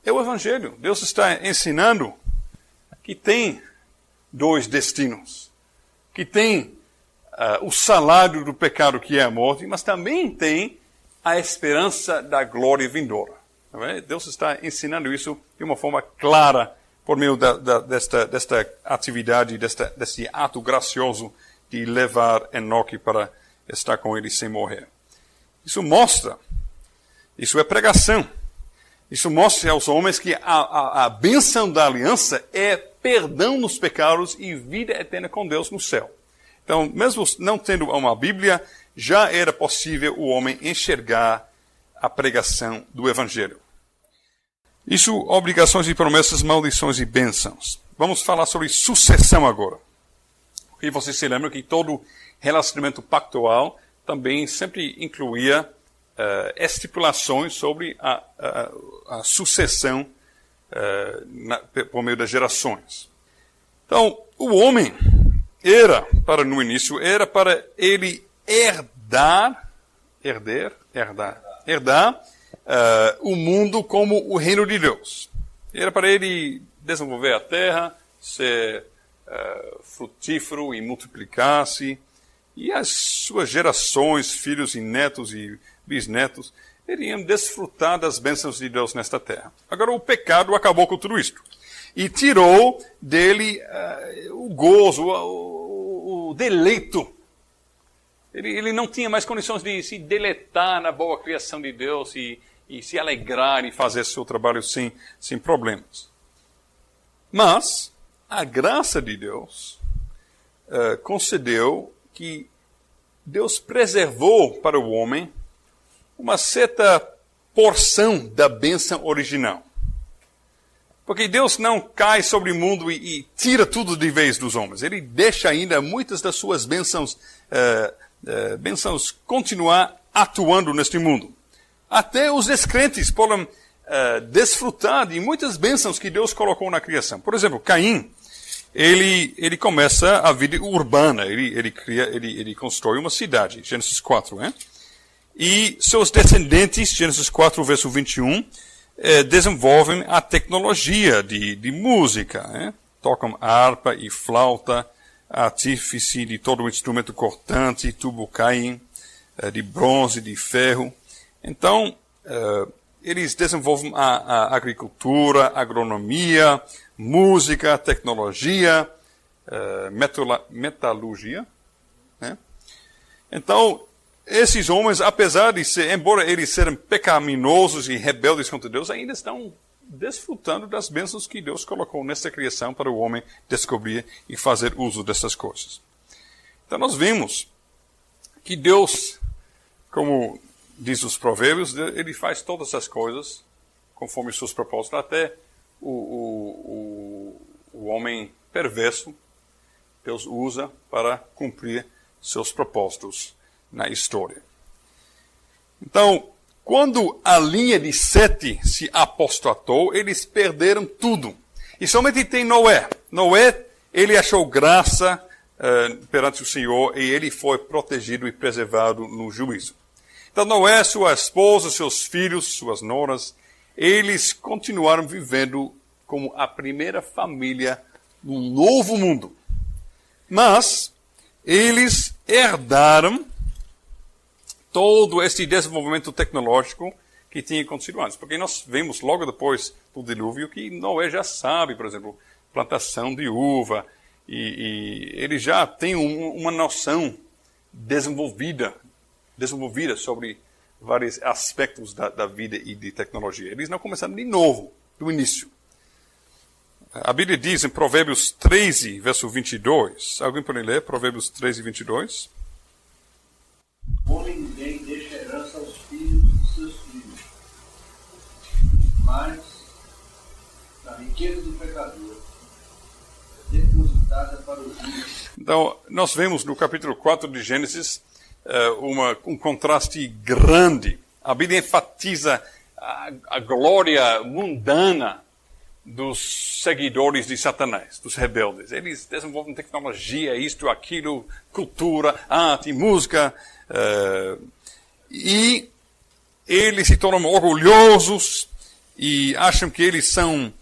É o Evangelho. Deus está ensinando que tem dois destinos. Que tem o salário do pecado, que é a morte, mas também tem a esperança da glória vindoura. Deus está ensinando isso de uma forma clara por meio desta atividade, desse ato gracioso de levar Enoque para estar com ele sem morrer. Isso mostra, isso é pregação. Isso mostra aos homens que a bênção da aliança é perdão nos pecados e vida eterna com Deus no céu. Então, mesmo não tendo uma Bíblia, já era possível o homem enxergar a pregação do Evangelho. Isso, obrigações e promessas, maldições e bênçãos. Vamos falar sobre sucessão agora. E você se lembra que todo relacionamento pactual também sempre incluía estipulações sobre a sucessão por meio das gerações. Então, o homem no início, era para ele herdar o mundo como o reino de Deus. Era para ele desenvolver a terra, ser frutífero e multiplicar-se, e as suas gerações, filhos e netos e bisnetos, iriam desfrutar das bênçãos de Deus nesta terra. Agora o pecado acabou com tudo isto. E tirou dele o gozo, o deleito. Ele não tinha mais condições de se deleitar na boa criação de Deus e se alegrar e fazer seu trabalho sem problemas. Mas a graça de Deus concedeu que Deus preservou para o homem uma certa porção da bênção original. Porque Deus não cai sobre o mundo e tira tudo de vez dos homens. Ele deixa ainda muitas das suas bênçãos continuar atuando neste mundo. Até os descrentes podem desfrutar de muitas bênçãos que Deus colocou na criação. Por exemplo, Caim, ele começa a vida urbana, ele constrói uma cidade, Gênesis 4, né? E seus descendentes, Gênesis 4, verso 21, desenvolvem a tecnologia de música, né? Tocam harpa e flauta, artífice de todo o instrumento cortante, tubo Caim, de bronze, de ferro. Então, eles desenvolvem a agricultura, agronomia, música, tecnologia, metalurgia. Né? Então, esses homens, apesar de embora eles serem pecaminosos e rebeldes contra Deus, ainda estão desfrutando das bênçãos que Deus colocou nesta criação para o homem descobrir e fazer uso dessas coisas. Então nós vimos que Deus, como diz os provérbios, ele faz todas as coisas conforme seus propósitos, até o homem perverso, Deus usa para cumprir seus propósitos na história. Então, quando a linha de Sete se apostatou, eles perderam tudo. E somente tem Noé. Noé, ele achou graça perante o Senhor e ele foi protegido e preservado no juízo. Então Noé, sua esposa, seus filhos, suas noras, eles continuaram vivendo como a primeira família no novo mundo. Mas eles herdaram todo esse desenvolvimento tecnológico que tinha acontecido antes. Porque nós vemos logo depois do dilúvio que Noé já sabe, por exemplo, plantação de uva, e ele já tem uma noção desenvolvida sobre vários aspectos da vida e de tecnologia. Eles não começaram de novo, do início. A Bíblia diz em Provérbios 13, verso 22. Alguém pode ler Provérbios 13, 22? O homem bem deixa herança aos filhos de seus filhos, mas a riqueza do pecador é depositada para os justos. Então, nós vemos no capítulo 4 de Gênesis um contraste grande. A Bíblia enfatiza a glória mundana dos seguidores de Satanás, dos rebeldes. Eles desenvolvem tecnologia, isto, aquilo, cultura, arte, música, e eles se tornam orgulhosos e acham que eles são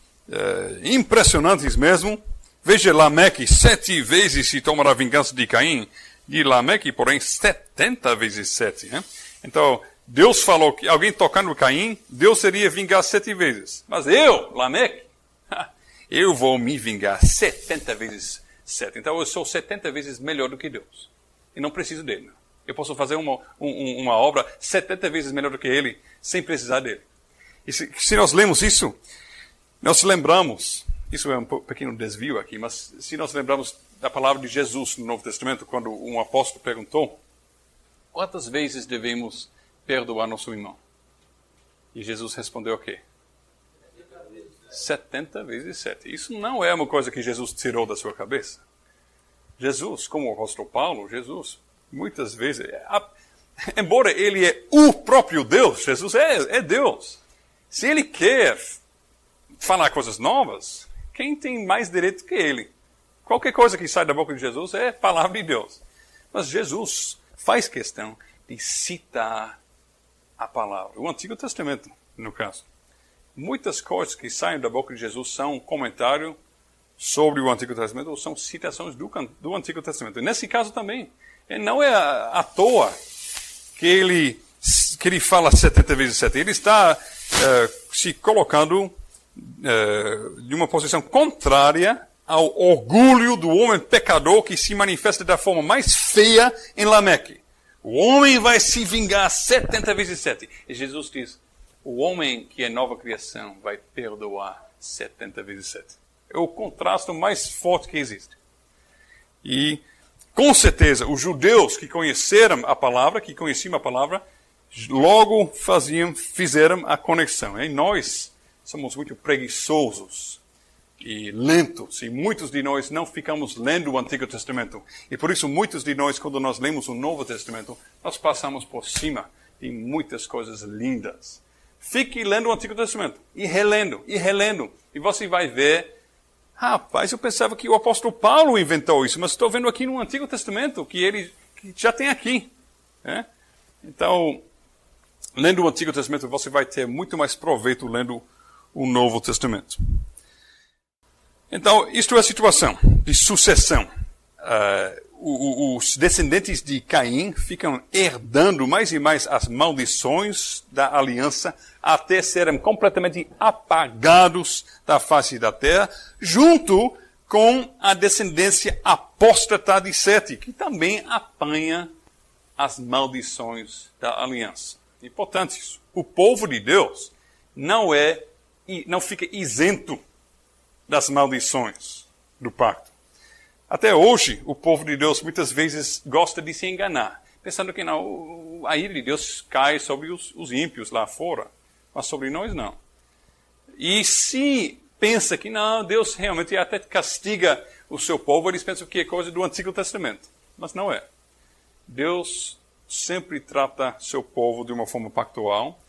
impressionantes mesmo. Veja Lameque, 7 vezes se tomará a vingança de Caim, de Lameque, porém, 70 vezes 7. Né? Então, Deus falou que alguém tocando Caim, Deus seria vingar 7 vezes. Mas eu, Lameque, eu vou me vingar 70 vezes 7. Então, eu sou 70 vezes melhor do que Deus. E não preciso dele. Eu posso fazer uma obra 70 vezes melhor do que ele, sem precisar dele. E se nós lemos isso, nós lembramos, isso é um pequeno desvio aqui, mas se nós lembramos da palavra de Jesus no Novo Testamento, quando um apóstolo perguntou, quantas vezes devemos perdoar nosso irmão? E Jesus respondeu o quê? 70 vezes 7. Isso não é uma coisa que Jesus tirou da sua cabeça. Jesus, como o apóstolo Paulo, Jesus, muitas vezes, embora ele é o próprio Deus, Jesus é Deus. Se ele quer falar coisas novas, quem tem mais direito que ele? Qualquer coisa que sai da boca de Jesus é palavra de Deus. Mas Jesus faz questão de citar a palavra. O Antigo Testamento, no caso. Muitas coisas que saem da boca de Jesus são um comentário sobre o Antigo Testamento ou são citações do Antigo Testamento. E nesse caso também. Não é à toa que ele fala 70 vezes 7. Ele está se colocando de uma posição contrária ao orgulho do homem pecador que se manifesta da forma mais feia em Lameque. O homem vai se vingar 70 vezes 7. E Jesus diz, o homem que é nova criação vai perdoar 70 vezes 7. É o contraste mais forte que existe. E, com certeza, os judeus que conheceram a palavra, que conheciam a palavra, logo fizeram a conexão. E nós somos muito preguiçosos e lentos, e muitos de nós não ficamos lendo o Antigo Testamento. E por isso, muitos de nós, quando nós lemos o Novo Testamento, nós passamos por cima de muitas coisas lindas. Fique lendo o Antigo Testamento, e relendo, e você vai ver, rapaz, eu pensava que o apóstolo Paulo inventou isso, mas estou vendo aqui no Antigo Testamento que já tem aqui. Né? Então, lendo o Antigo Testamento, você vai ter muito mais proveito lendo o Novo Testamento. Então, isto é a situação de sucessão. Os descendentes de Caim ficam herdando mais e mais as maldições da aliança até serem completamente apagados da face da terra, junto com a descendência apóstata de Sete, que também apanha as maldições da aliança. Importante isso. O povo de Deus não fica isento das maldições do pacto. Até hoje, o povo de Deus muitas vezes gosta de se enganar, pensando que não, a ira de Deus cai sobre os ímpios lá fora, mas sobre nós não. E se pensa que não, Deus realmente até castiga o seu povo, eles pensam que é coisa do Antigo Testamento, mas não é. Deus sempre trata seu povo de uma forma pactual,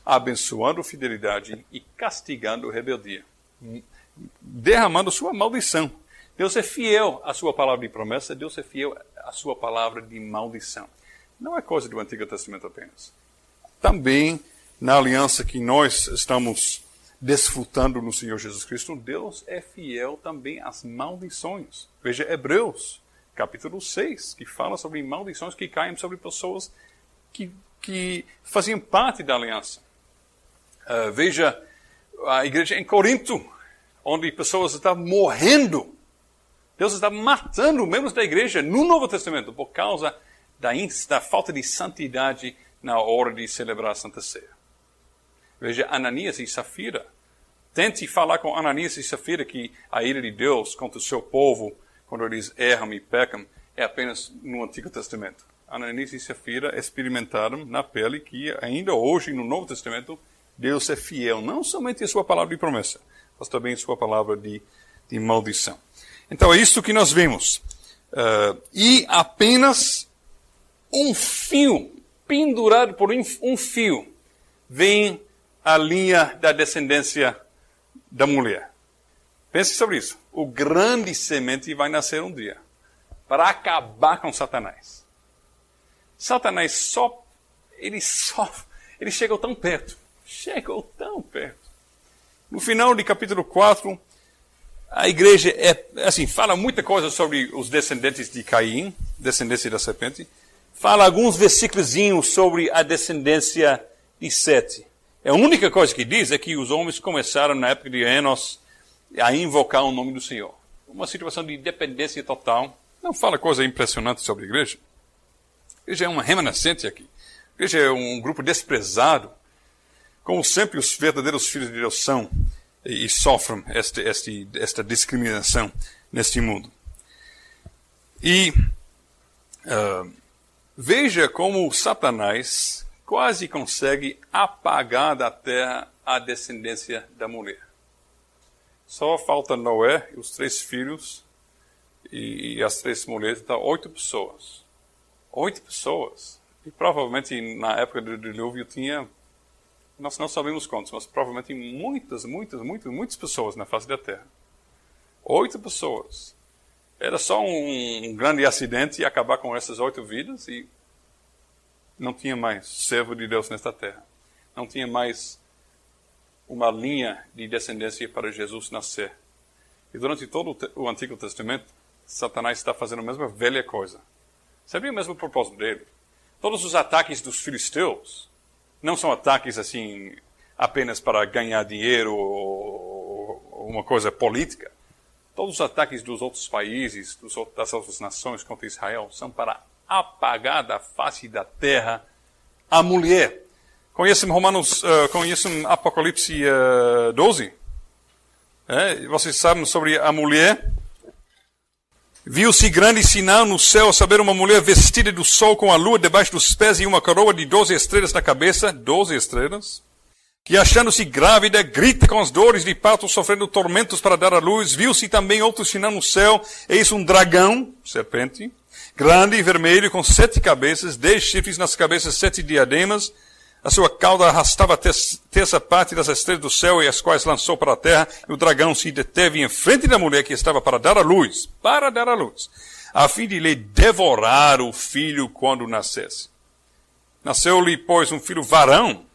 abençoando fidelidade e castigando rebeldia, derramando sua maldição. Deus é fiel à sua palavra de promessa, Deus é fiel à sua palavra de maldição. Não é coisa do Antigo Testamento apenas. Também na aliança que nós estamos desfrutando no Senhor Jesus Cristo, Deus é fiel também às maldições. Veja Hebreus, capítulo 6, que fala sobre maldições que caem sobre pessoas que faziam parte da aliança. Veja a igreja em Corinto, onde pessoas estavam morrendo. Deus estava matando membros da igreja no Novo Testamento por causa da falta de santidade na hora de celebrar a Santa Ceia. Veja Ananias e Safira. Tente falar com Ananias e Safira que a ira de Deus contra o seu povo, quando eles erram e pecam, é apenas no Antigo Testamento. Ananias e Safira experimentaram na pele que ainda hoje no Novo Testamento Deus é fiel, não somente em sua palavra de promessa, mas também em sua palavra de maldição. Então é isso que nós vemos. E apenas um fio, pendurado por um fio, vem a linha da descendência da mulher. Pense sobre isso. O grande semente vai nascer um dia para acabar com Satanás. Satanás ele chegou tão perto. No final de capítulo 4, a igreja fala muita coisa sobre os descendentes de Caim, descendência da serpente. Fala alguns versículos sobre a descendência de Sete. A única coisa que diz é que os homens começaram na época de Enos a invocar o nome do Senhor. Uma situação de dependência total. Não fala coisa impressionante sobre a igreja. A igreja é uma remanescente aqui. A igreja é um grupo desprezado. Como sempre os verdadeiros filhos de Deus são e sofrem esta discriminação neste mundo. E veja como Satanás quase consegue apagar da terra a descendência da mulher. Só falta Noé e os 3 filhos e as 3 mulheres, então 8 pessoas. 8 pessoas. E provavelmente na época do dilúvio tinha, nós não sabemos quantos, mas provavelmente muitas pessoas na face da terra. 8 pessoas. Era só um grande acidente e acabar com essas 8 vidas e não tinha mais servo de Deus nesta terra. Não tinha mais uma linha de descendência para Jesus nascer. E durante todo o Antigo Testamento, Satanás está fazendo a mesma velha coisa. Sabia o mesmo propósito dele? Todos os ataques dos filisteus não são ataques assim apenas para ganhar dinheiro ou uma coisa política. Todos os ataques dos outros países, das outras nações contra Israel, são para apagar da face da terra a mulher. Conhecem Apocalipse 12? Vocês sabem sobre a mulher? Viu-se grande sinal no céu, a saber, uma mulher vestida do sol com a lua debaixo dos pés e uma coroa de 12 estrelas na cabeça, 12 estrelas, que achando-se grávida, grita com as dores de parto, sofrendo tormentos para dar à luz. Viu-se também outro sinal no céu, eis um dragão, serpente, grande e vermelho, com 7 cabeças, 10 chifres nas cabeças, 7 diademas. A sua cauda arrastava a terça parte das estrelas do céu, e as quais lançou para a terra. E o dragão se deteve em frente da mulher que estava para dar à luz, a fim de lhe devorar o filho quando nascesse. Nasceu-lhe, pois, um filho varão,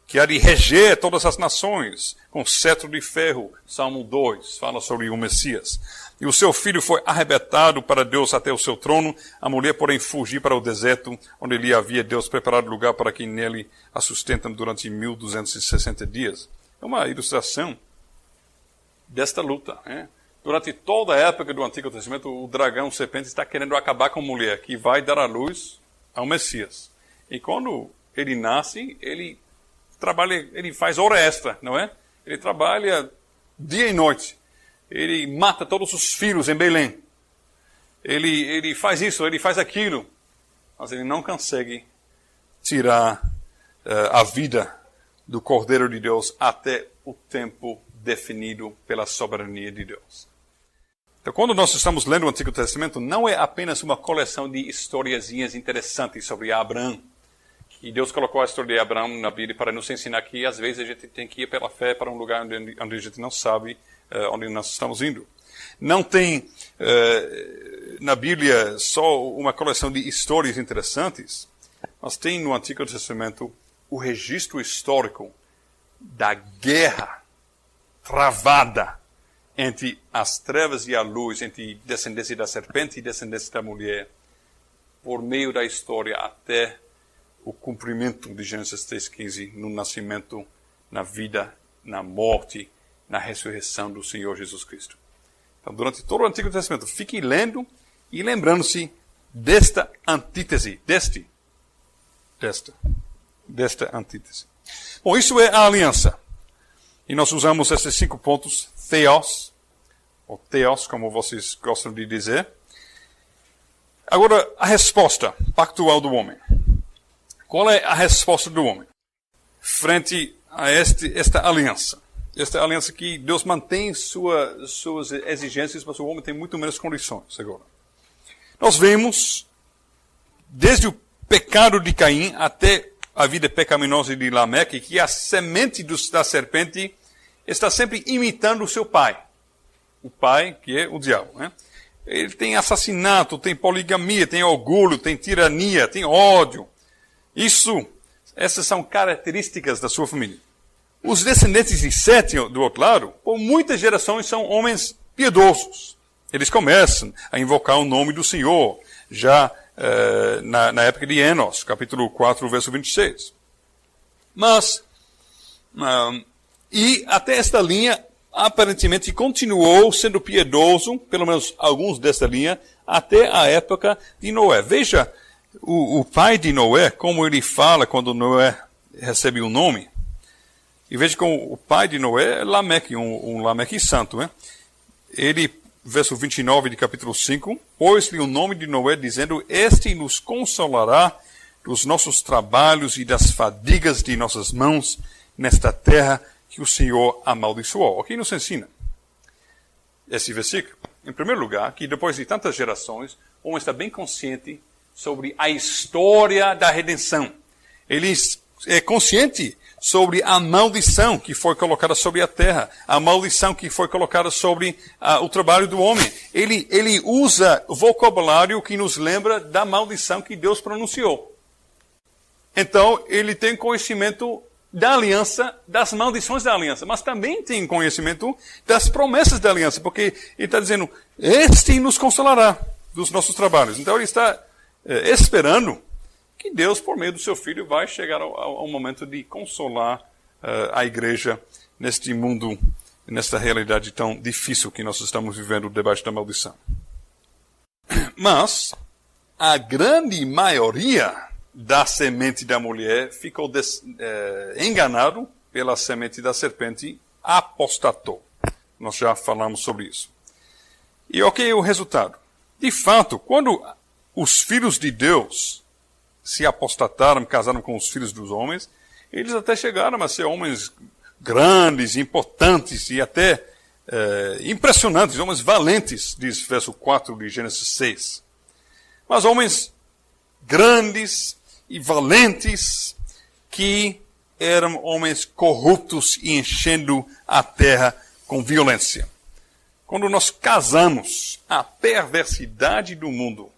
que há de reger todas as nações, com cetro de ferro. Salmo 2 fala sobre o Messias. E o seu filho foi arrebatado para Deus até o seu trono, a mulher, porém, fugiu para o deserto, onde lhe havia Deus preparado lugar para que nele a sustentam durante 1260 dias. É uma ilustração desta luta. Durante toda a época do Antigo Testamento, o dragão, o serpente, está querendo acabar com a mulher, que vai dar à luz ao Messias. E quando ele nasce, ele faz hora extra, não é? Ele trabalha dia e noite. Ele mata todos os filhos em Belém. Ele faz isso, ele faz aquilo. Mas ele não consegue tirar a vida do Cordeiro de Deus até o tempo definido pela soberania de Deus. Então, quando nós estamos lendo o Antigo Testamento, não é apenas uma coleção de historiazinhas interessantes sobre Abraão. E Deus colocou a história de Abraão na Bíblia para nos ensinar que, às vezes, a gente tem que ir pela fé para um lugar onde a gente não sabe onde nós estamos indo. Não tem na Bíblia só uma coleção de histórias interessantes, mas tem no Antigo Testamento o registro histórico da guerra travada entre as trevas e a luz, entre descendência da serpente e descendência da mulher, por meio da história até o cumprimento de Gênesis 3,15, no nascimento, na vida, na morte, na ressurreição do Senhor Jesus Cristo. Então, durante todo o Antigo Testamento, fique lendo e lembrando-se desta antítese, desta antítese. Bom, isso é a aliança. E nós usamos esses 5 pontos, theos, ou theos, como vocês gostam de dizer. Agora, a resposta pactual do homem. Qual é a resposta do homem frente a esta aliança? Esta aliança que Deus mantém suas exigências, mas o homem tem muito menos condições agora. Nós vemos, desde o pecado de Caim até a vida pecaminosa de Lameque, que a semente da serpente está sempre imitando o seu pai. O pai, que é o diabo, né? Ele tem assassinato, tem poligamia, tem orgulho, tem tirania, tem ódio. Essas são características da sua família. Os descendentes de Sete, do outro lado, por muitas gerações são homens piedosos. Eles começam a invocar o nome do Senhor, já na época de Enos, capítulo 4, verso 26. Mas, e até esta linha, aparentemente continuou sendo piedoso, pelo menos alguns desta linha, até a época de Noé. Veja o pai de Noé, como ele fala quando Noé recebe o nome. E veja como o pai de Noé é Lameque, um Lameque santo. Né? Ele, verso 29 de capítulo 5, pôs-lhe o nome de Noé, dizendo: Este nos consolará dos nossos trabalhos e das fadigas de nossas mãos nesta terra que o Senhor amaldiçoou. O que nos ensina esse versículo? Em primeiro lugar, que depois de tantas gerações, o homem está bem consciente sobre a história da redenção. Ele é consciente sobre a maldição que foi colocada sobre a terra, a maldição que foi colocada sobre o trabalho do homem. Ele usa vocabulário que nos lembra da maldição que Deus pronunciou. Então, ele tem conhecimento da aliança, das maldições da aliança, mas também tem conhecimento das promessas da aliança, porque ele está dizendo: este nos consolará dos nossos trabalhos. Então, ele está esperando que Deus, por meio do seu Filho, vai chegar ao momento de consolar a igreja neste mundo, nesta realidade tão difícil que nós estamos vivendo debaixo da maldição. Mas a grande maioria da semente da mulher ficou enganado pela semente da serpente, apostatou. Nós já falamos sobre isso. E o que é o resultado? De fato, quando os filhos de Deus se apostataram, casaram com os filhos dos homens, eles até chegaram a ser homens grandes, importantes e até impressionantes, homens valentes, diz verso 4 de Gênesis 6. Mas homens grandes e valentes que eram homens corruptos e enchendo a terra com violência. Quando nós casamos a perversidade do mundo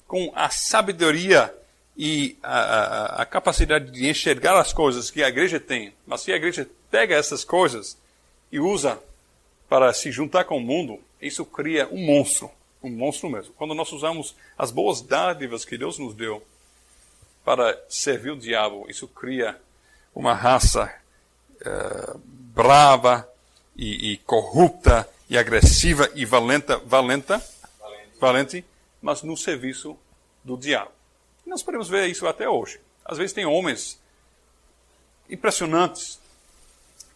com a sabedoria e a capacidade de enxergar as coisas que a igreja tem, mas se a igreja pega essas coisas e usa para se juntar com o mundo, isso cria um monstro mesmo. Quando nós usamos as boas dádivas que Deus nos deu para servir o diabo, isso cria uma raça brava e corrupta e agressiva e valente, mas no serviço do diabo. Nós podemos ver isso até hoje. Às vezes tem homens impressionantes,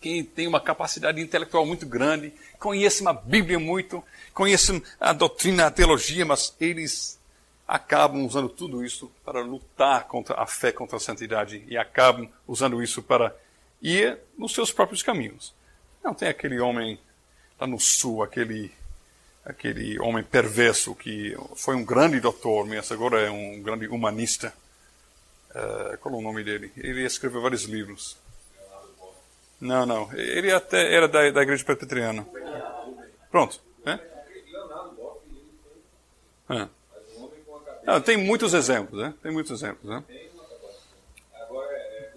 que têm uma capacidade intelectual muito grande, conhecem a Bíblia muito, conhecem a doutrina, a teologia, mas eles acabam usando tudo isso para lutar contra a fé, contra a santidade, e acabam usando isso para ir nos seus próprios caminhos. Não tem aquele homem lá no sul, aquele homem perverso que foi um grande doutor, mas agora é um grande humanista. Qual é o nome dele? Ele escreveu vários livros. Não. Ele até era da igreja presbiteriana. Pronto. Não, tem muitos exemplos, né? Tem muitos exemplos, né? Agora,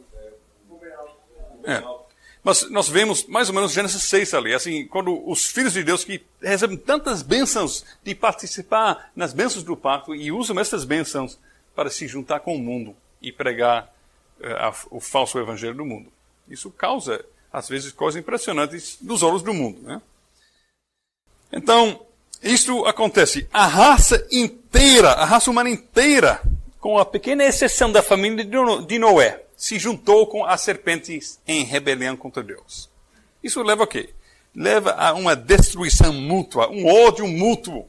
Mas nós vemos mais ou menos Gênesis 6 ali, assim, quando os filhos de Deus que recebem tantas bênçãos de participar nas bênçãos do pacto e usam essas bênçãos para se juntar com o mundo e pregar o falso evangelho do mundo. Isso causa, às vezes, coisas impressionantes nos olhos do mundo, né? Então, isto acontece. A raça humana inteira, com a pequena exceção da família de Noé, se juntou com as serpentes em rebelião contra Deus. Isso leva a quê? Leva a uma destruição mútua, um ódio mútuo.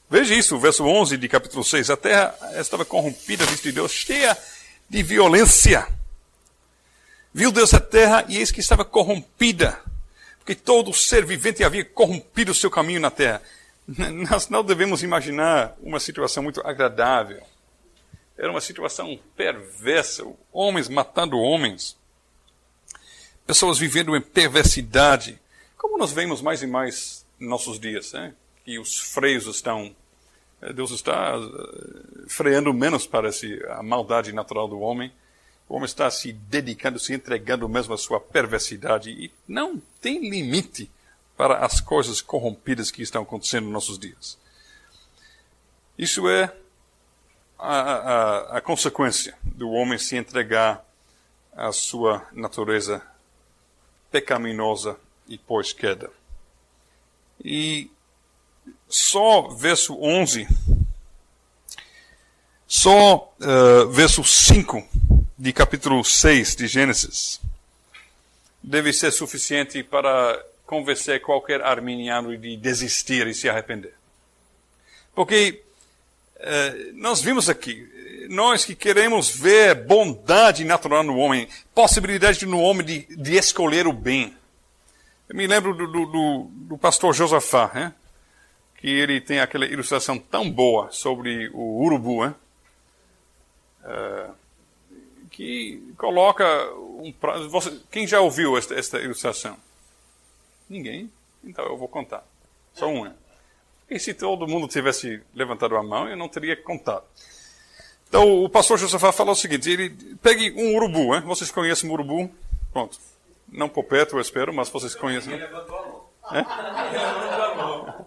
Veja isso, verso 11 de capítulo 6. A terra estava corrompida diante de Deus, cheia de violência. Viu Deus a terra e eis que estava corrompida, porque todo ser vivente havia corrompido o seu caminho na terra. Nós não devemos imaginar uma situação muito agradável. Era uma situação perversa, homens matando homens, pessoas vivendo em perversidade, como nós vemos mais e mais em nossos dias, né? Que os freios Deus está freando menos, parece, a maldade natural do homem. O homem está se dedicando, se entregando mesmo à sua perversidade e não tem limite para as coisas corrompidas que estão acontecendo nos nossos dias. Isso é a consequência do homem se entregar à sua natureza pecaminosa e pós-queda. E só verso 11, verso 5 de capítulo 6 de Gênesis deve ser suficiente para convencer qualquer arminiano de desistir e se arrepender. Porque nós vimos aqui, nós que queremos ver bondade natural no homem, possibilidade no homem de escolher o bem. Eu me lembro do pastor Josafá, né? Que ele tem aquela ilustração tão boa sobre o urubu, né? Que coloca quem já ouviu esta ilustração? Ninguém? Então eu vou contar. Só uma. E se todo mundo tivesse levantado a mão, eu não teria contado. Então, o pastor Josafá falou o seguinte, ele pegue um urubu, hein? Vocês conhecem o urubu? Pronto. Não por perto, eu espero, mas vocês conhecem. Ele levantou a mão.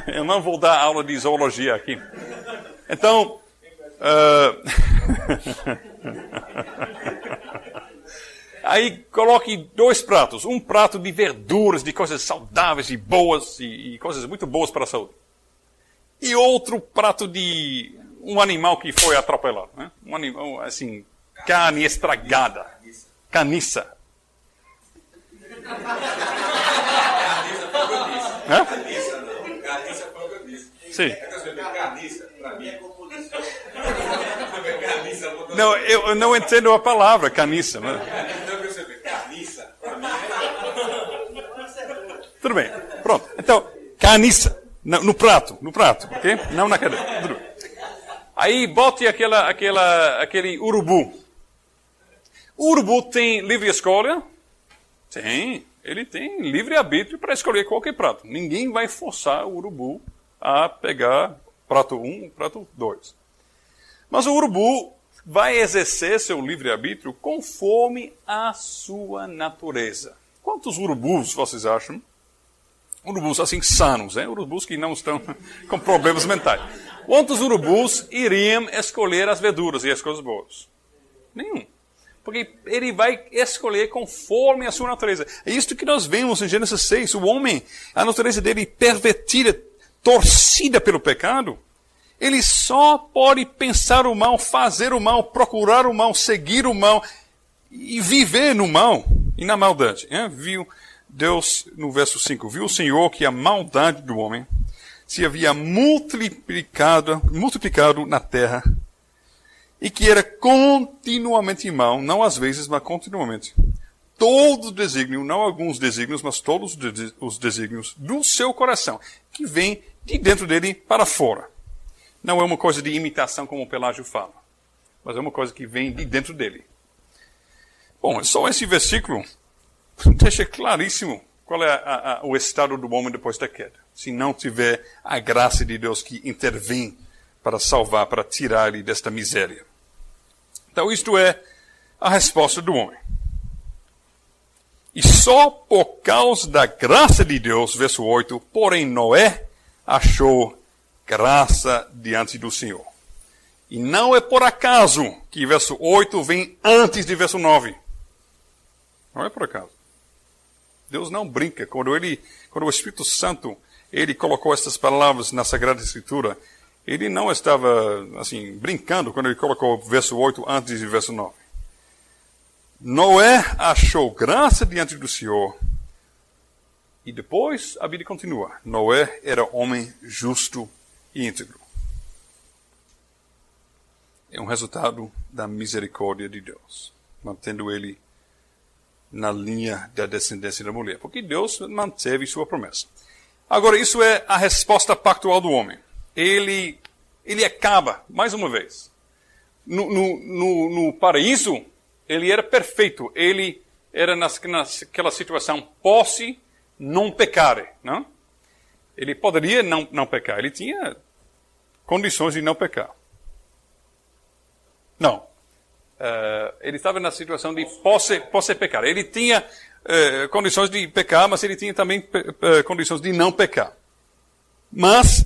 Eu não vou dar aula de zoologia aqui. Então, aí coloque 2 pratos. Um prato de verduras, de coisas saudáveis e boas, e coisas muito boas para a saúde. E outro prato de um animal que foi atropelado. Né? Um animal, assim, carne estragada. Caniça. Carniça não. Carniça foi o que eu disse. Sim. Carniça, para mim é composição. Não, eu não entendo a palavra caniça. Mas... Carniça, para mim é... Tudo bem, pronto. Então, caniça. No prato, ok? Não na cadeira. Tudo bem. Aí bote aquele urubu. O urubu tem livre escolha? Tem. Ele tem livre arbítrio para escolher qualquer prato. Ninguém vai forçar o urubu a pegar prato 1, prato 2. Mas o urubu vai exercer seu livre arbítrio conforme a sua natureza. Quantos urubus vocês acham? Urubus assim sanos, né? Urubus que não estão com problemas mentais. Quantos urubus iriam escolher as verduras e as coisas boas? Nenhum. Porque ele vai escolher conforme a sua natureza. É isto que nós vemos em Gênesis 6. O homem, a natureza dele pervertida, torcida pelo pecado, ele só pode pensar o mal, fazer o mal, procurar o mal, seguir o mal e viver no mal e na maldade. Viu Deus, no verso 5, viu o Senhor que a maldade do homem se havia multiplicado na terra e que era continuamente mal, não às vezes, mas continuamente. Todo desígnio, não alguns desígnios, mas todos os desígnios do seu coração, que vem de dentro dele para fora. Não é uma coisa de imitação, como o Pelágio fala, mas é uma coisa que vem de dentro dele. Bom, só esse versículo deixa claríssimo qual é o estado do homem depois da queda. Se não tiver a graça de Deus que intervém para salvar, para tirar ele desta miséria. Então, isto é a resposta do homem. E só por causa da graça de Deus, verso 8, porém Noé achou graça diante do Senhor. E não é por acaso que verso 8 vem antes de verso 9. Não é por acaso. Deus não brinca. Quando o Espírito Santo ele colocou essas palavras na Sagrada Escritura, ele não estava assim brincando quando ele colocou verso 8 antes de verso 9. Noé achou graça diante do Senhor. E depois a Bíblia continua. Noé era homem justo e íntegro. É um resultado da misericórdia de Deus, mantendo ele na linha da descendência da mulher, porque Deus manteve sua promessa. Agora, isso é a resposta pactual do homem. Ele acaba, mais uma vez. No paraíso, ele era perfeito. Ele era naquela situação posse non pecare, não? Ele poderia não pecar. Ele tinha condições de não pecar. Não. Ele estava na situação de posse pecar. Ele tinha condições de pecar, mas ele tinha também condições de não pecar. Mas,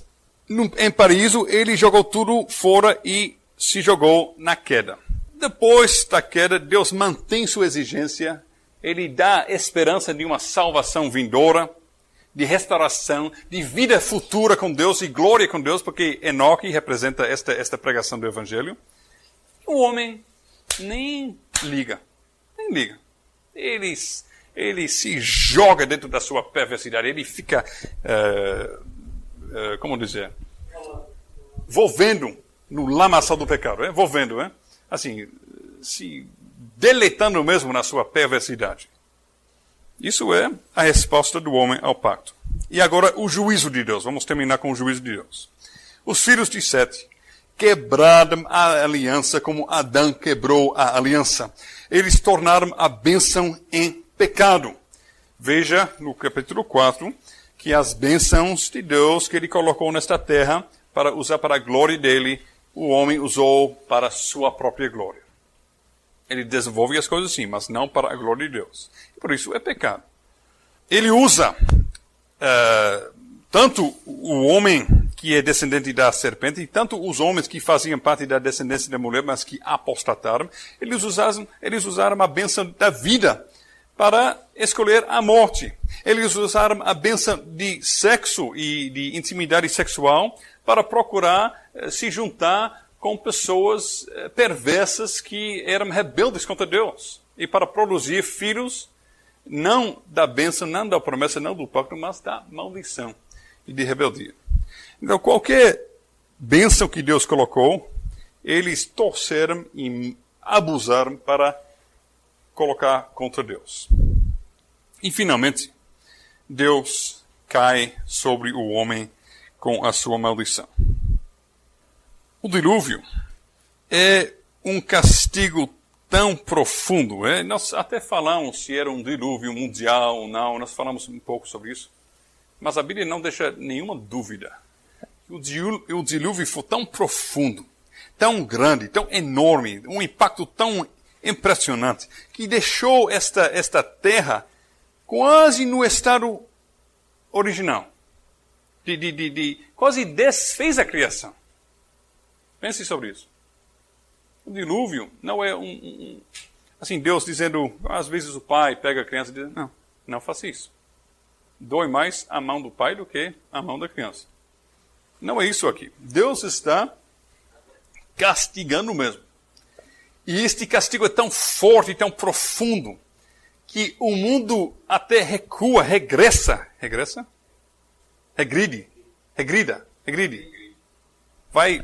em paraíso, ele jogou tudo fora e se jogou na queda. Depois da queda, Deus mantém sua exigência. Ele dá esperança de uma salvação vindoura, de restauração, de vida futura com Deus e glória com Deus, porque Enoque representa esta pregação do Evangelho. O homem nem liga. Nem liga. Ele se joga dentro da sua perversidade. Ele fica, como dizer, volvendo no lamaçal do pecado. Volvendo, assim, se deleitando mesmo na sua perversidade. Isso é a resposta do homem ao pacto. E agora o juízo de Deus. Vamos terminar com o juízo de Deus. Os filhos de Sete quebraram a aliança como Adão quebrou a aliança. Eles tornaram a bênção em pecado. Veja no capítulo 4 que as bênçãos de Deus que ele colocou nesta terra para usar para a glória dele, o homem usou para a sua própria glória. Ele desenvolve as coisas sim, mas não para a glória de Deus. Por isso é pecado. Ele usa tanto o homem que é descendente da serpente, e tanto os homens que faziam parte da descendência da mulher, mas que apostataram, eles usaram a bênção da vida para escolher a morte. Eles usaram a bênção de sexo e de intimidade sexual para procurar se juntar com pessoas perversas que eram rebeldes contra Deus. E para produzir filhos, não da bênção, não da promessa, não do pacto, mas da maldição e de rebeldia. Então, qualquer bênção que Deus colocou, eles torceram e abusaram para colocar contra Deus. E, finalmente, Deus cai sobre o homem com a sua maldição. O dilúvio é um castigo tão profundo. Nós até falamos se era um dilúvio mundial ou não, nós falamos um pouco sobre isso. Mas a Bíblia não deixa nenhuma dúvida. O dilúvio foi tão profundo, tão grande, tão enorme, um impacto tão impressionante, que deixou esta terra quase no estado original. Quase desfez a criação. Pense sobre isso. O dilúvio não é assim, Deus dizendo, às vezes o pai pega a criança e diz, não faça isso. Dói mais a mão do pai do que a mão da criança. Não é isso aqui. Deus está castigando mesmo. E este castigo é tão forte e tão profundo que o mundo até recua, regressa. Regressa? Regride. Vai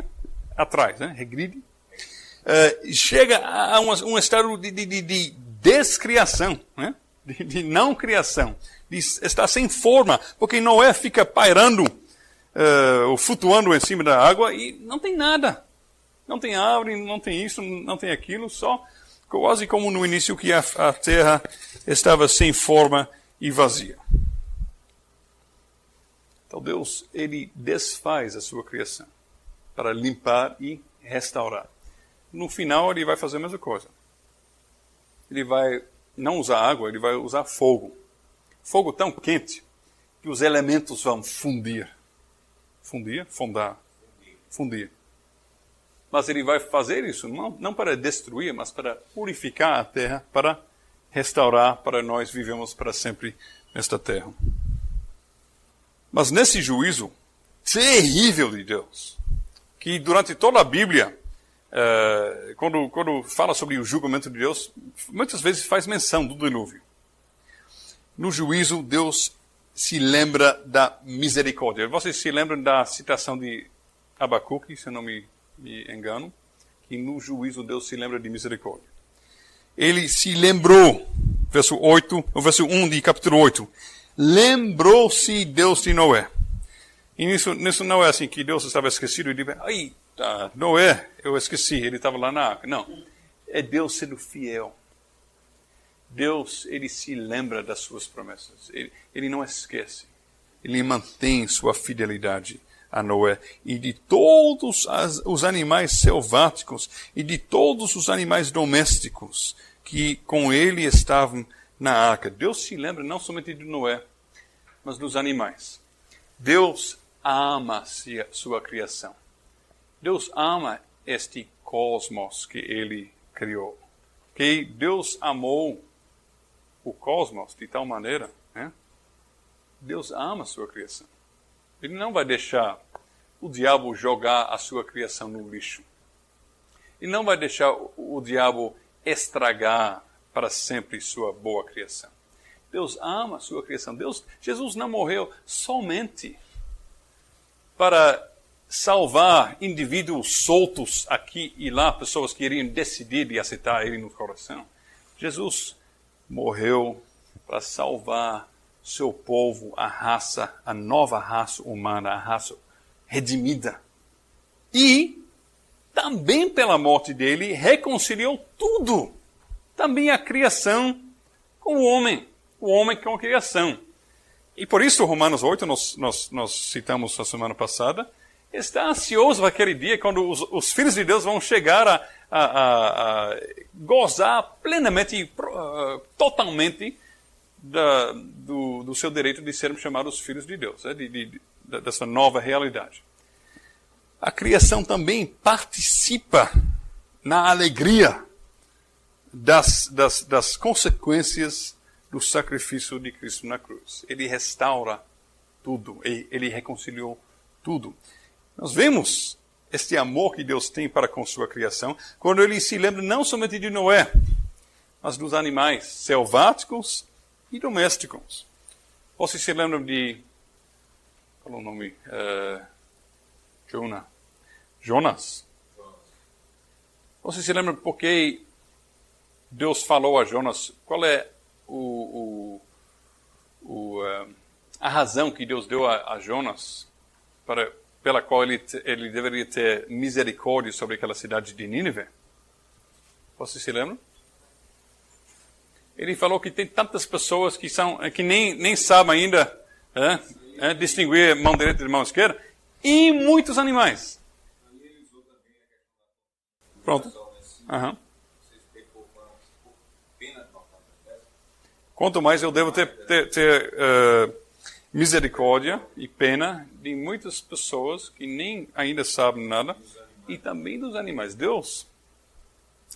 atrás, regride. Chega a um estado de descriação, de não criação, de estar sem forma, porque Noé fica pairando, ou flutuando em cima da água e não tem nada. Não tem árvore, não tem isso, não tem aquilo, só quase como no início que a terra estava sem forma e vazia. Então Deus, ele desfaz a sua criação para limpar e restaurar. No final, ele vai fazer a mesma coisa. Ele vai não usar água, ele vai usar fogo. Fogo tão quente que os elementos vão fundir. Fundir. Mas ele vai fazer isso não para destruir, mas para purificar a terra, para restaurar, para nós vivemos para sempre nesta terra. Mas nesse juízo terrível de Deus, que durante toda a Bíblia, quando fala sobre o julgamento de Deus, muitas vezes faz menção do dilúvio. No juízo, Deus se lembra da misericórdia. Vocês se lembram da citação de Abacuque, se eu não me engano, que no juízo Deus se lembra de misericórdia. Ele se lembrou, verso 1 de capítulo 8, lembrou-se Deus de Noé. E nisso não é assim que Deus estava esquecido e disse, Noé, eu esqueci, ele estava lá na arca. Não, é Deus sendo fiel. Deus, ele se lembra das suas promessas. Ele não esquece. Ele mantém sua fidelidade a Noé. E de todos os animais selváticos e de todos os animais domésticos que com ele estavam na arca. Deus se lembra não somente de Noé, mas dos animais. Deus ama sua criação. Deus ama este cosmos que ele criou. Que Deus amou o cosmos de tal maneira, né? Deus ama a sua criação. Ele não vai deixar o diabo jogar a sua criação no lixo. Ele não vai deixar o diabo estragar para sempre sua boa criação. Deus ama a sua criação. Jesus não morreu somente para salvar indivíduos soltos aqui e lá, pessoas que iriam decidir e aceitar ele no coração. Jesus morreu para salvar seu povo, a nova raça humana, a raça redimida. E também pela morte dele reconciliou tudo. Também a criação com o homem com a criação. E por isso Romanos 8, nós citamos a semana passada, está ansioso para aquele dia quando os filhos de Deus vão chegar a gozar plenamente, totalmente do seu direito de serem chamados filhos de Deus, dessa nova realidade. A criação também participa na alegria das consequências do sacrifício de Cristo na cruz. Ele restaura tudo, ele reconciliou tudo. Nós vemos este amor que Deus tem para com sua criação, quando ele se lembra não somente de Noé, mas dos animais selváticos e domésticos. Vocês se lembram de... Qual é o nome? Jonas. Vocês se lembram por que Deus falou a Jonas? Qual é a razão que Deus deu a Jonas pela qual ele deveria ter misericórdia sobre aquela cidade de Nínive? Vocês se lembram? Ele falou que tem tantas pessoas que nem sabem ainda distinguir mão direita de mão esquerda, e muitos animais. Pronto. Uhum. Quanto mais eu devo ter misericórdia e pena de muitas pessoas que nem ainda sabem nada, e também dos animais. Deus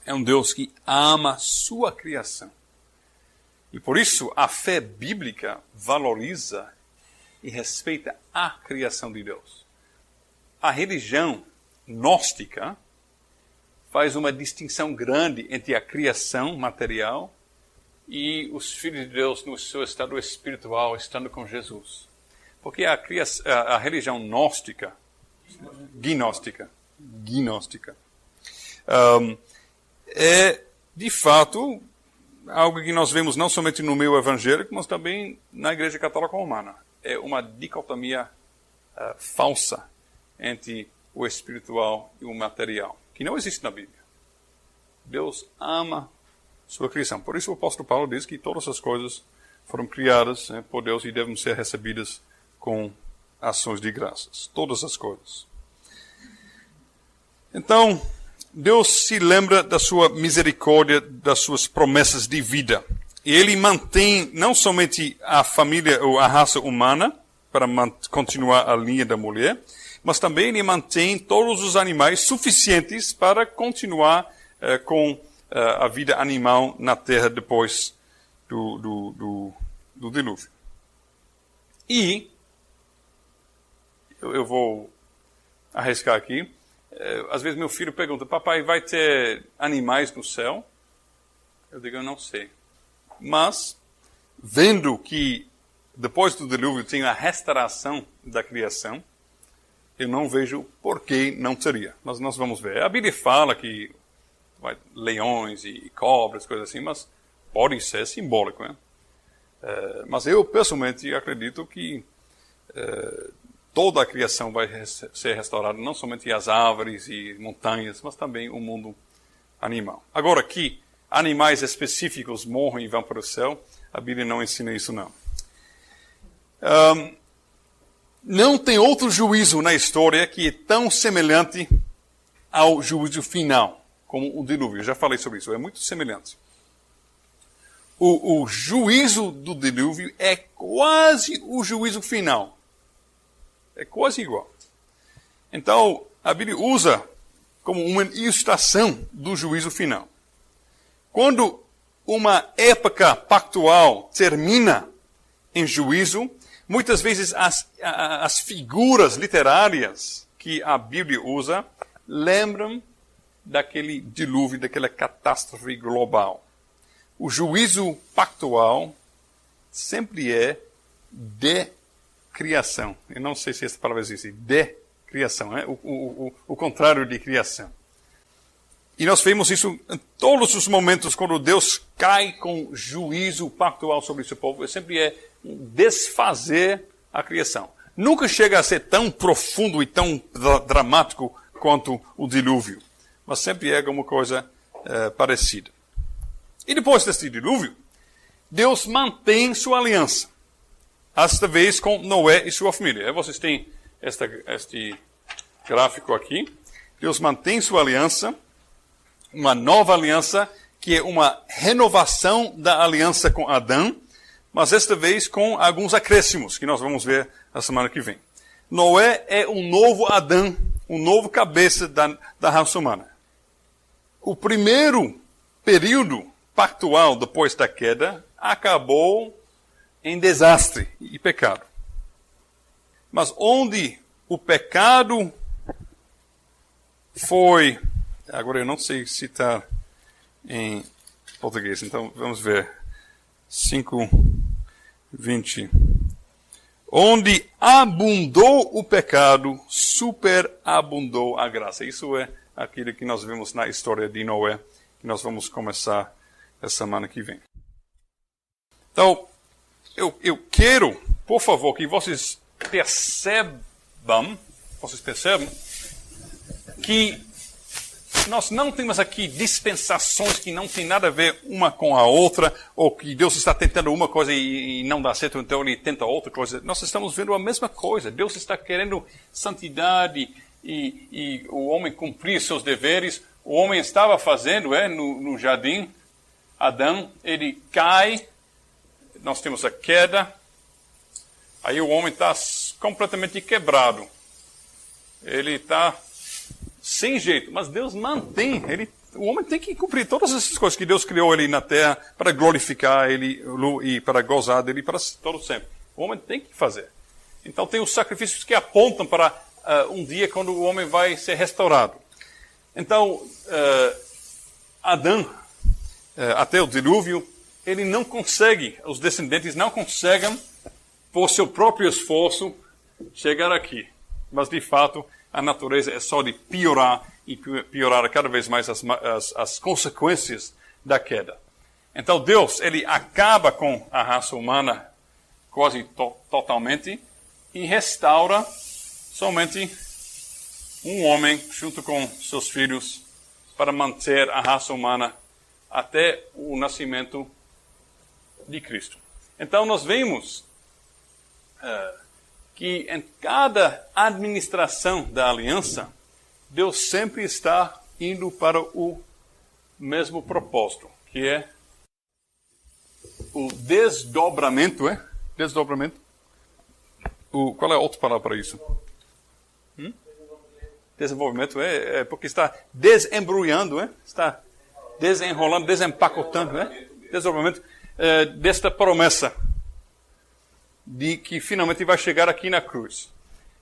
é um Deus que ama sua criação. E por isso a fé bíblica valoriza e respeita a criação de Deus. A religião gnóstica faz uma distinção grande entre a criação material e os filhos de Deus no seu estado espiritual, estando com Jesus. Porque a religião gnóstica, é, de fato, algo que nós vemos não somente no meio evangélico, mas também na Igreja Católica Romana. É uma dicotomia falsa entre o espiritual e o material, que não existe na Bíblia. Deus ama sua criação. Por isso o apóstolo Paulo diz que todas as coisas foram criadas por Deus e devem ser recebidas com ações de graças. Todas as coisas. Então, Deus se lembra da sua misericórdia, das suas promessas de vida. E ele mantém não somente a família ou a raça humana, para continuar a linha da mulher, mas também ele mantém todos os animais suficientes para continuar com a vida animal na terra depois do dilúvio. E, eu vou arriscar aqui, às vezes meu filho pergunta, papai, vai ter animais no céu? Eu digo, eu não sei. Mas, vendo que depois do dilúvio tem a restauração da criação, eu não vejo por que não teria. Mas nós vamos ver. A Bíblia fala que leões e cobras, coisas assim, mas pode ser simbólico, né? Mas eu, pessoalmente, acredito que toda a criação vai ser restaurada, não somente as árvores e montanhas, mas também o mundo animal. Agora, que animais específicos morrem e vão para o céu, a Bíblia não ensina isso, não. Não tem outro juízo na história que é tão semelhante ao juízo final, como o dilúvio. Eu já falei sobre isso, é muito semelhante. O juízo do dilúvio é quase o juízo final. É quase igual. Então, a Bíblia usa como uma ilustração do juízo final. Quando uma época pactual termina em juízo, muitas vezes as figuras literárias que a Bíblia usa lembram daquele dilúvio, daquela catástrofe global. O juízo pactual sempre é de criação. Eu não sei se essa palavra existe. De criação. Né? O contrário de criação. E nós vemos isso em todos os momentos quando Deus cai com juízo pactual sobre o seu povo. Sempre é desfazer a criação. Nunca chega a ser tão profundo e tão dramático quanto o dilúvio. Mas sempre é alguma coisa parecida. E depois deste dilúvio, Deus mantém sua aliança. Esta vez com Noé e sua família. Vocês têm este gráfico aqui. Deus mantém sua aliança. Uma nova aliança, que é uma renovação da aliança com Adão, mas esta vez com alguns acréscimos, que nós vamos ver a semana que vem. Noé é um novo Adão, um novo cabeça da raça humana. O primeiro período pactual depois da queda acabou em desastre e pecado. Mas onde o pecado foi... Agora eu não sei se está em português, então vamos ver. 5:20. Onde abundou o pecado, superabundou a graça. Isso é aquilo que nós vemos na história de Noé, que nós vamos começar a semana que vem. Então, eu quero, por favor, que vocês percebam que nós não temos aqui dispensações que não têm nada a ver uma com a outra, ou que Deus está tentando uma coisa e não dá certo, então ele tenta outra coisa. Nós estamos vendo a mesma coisa. Deus está querendo santidade e o homem cumprir seus deveres. O homem estava fazendo no jardim. Adão, ele cai, nós temos a queda, aí o homem está completamente quebrado. Ele está sem jeito, mas Deus mantém. O homem tem que cumprir todas essas coisas que Deus criou ele na terra para glorificar ele e para gozar dele para todo sempre. O homem tem que fazer. Então tem os sacrifícios que apontam para um dia quando o homem vai ser restaurado. Então, Adão, até o dilúvio, ele não consegue, os descendentes não conseguem, por seu próprio esforço, chegar aqui. Mas, de fato, a natureza é só de piorar e piorar cada vez mais as consequências da queda. Então Deus, ele acaba com a raça humana quase totalmente e restaura somente um homem junto com seus filhos para manter a raça humana até o nascimento de Cristo. Então nós vemos que em cada administração da aliança, Deus sempre está indo para o mesmo propósito, que é o desdobramento, Desdobramento. Qual é a outra palavra para isso? Desenvolvimento, porque está desembrulhando, está desenrolando, desempacotando, Desdobramento desta promessa de que finalmente vai chegar aqui na cruz.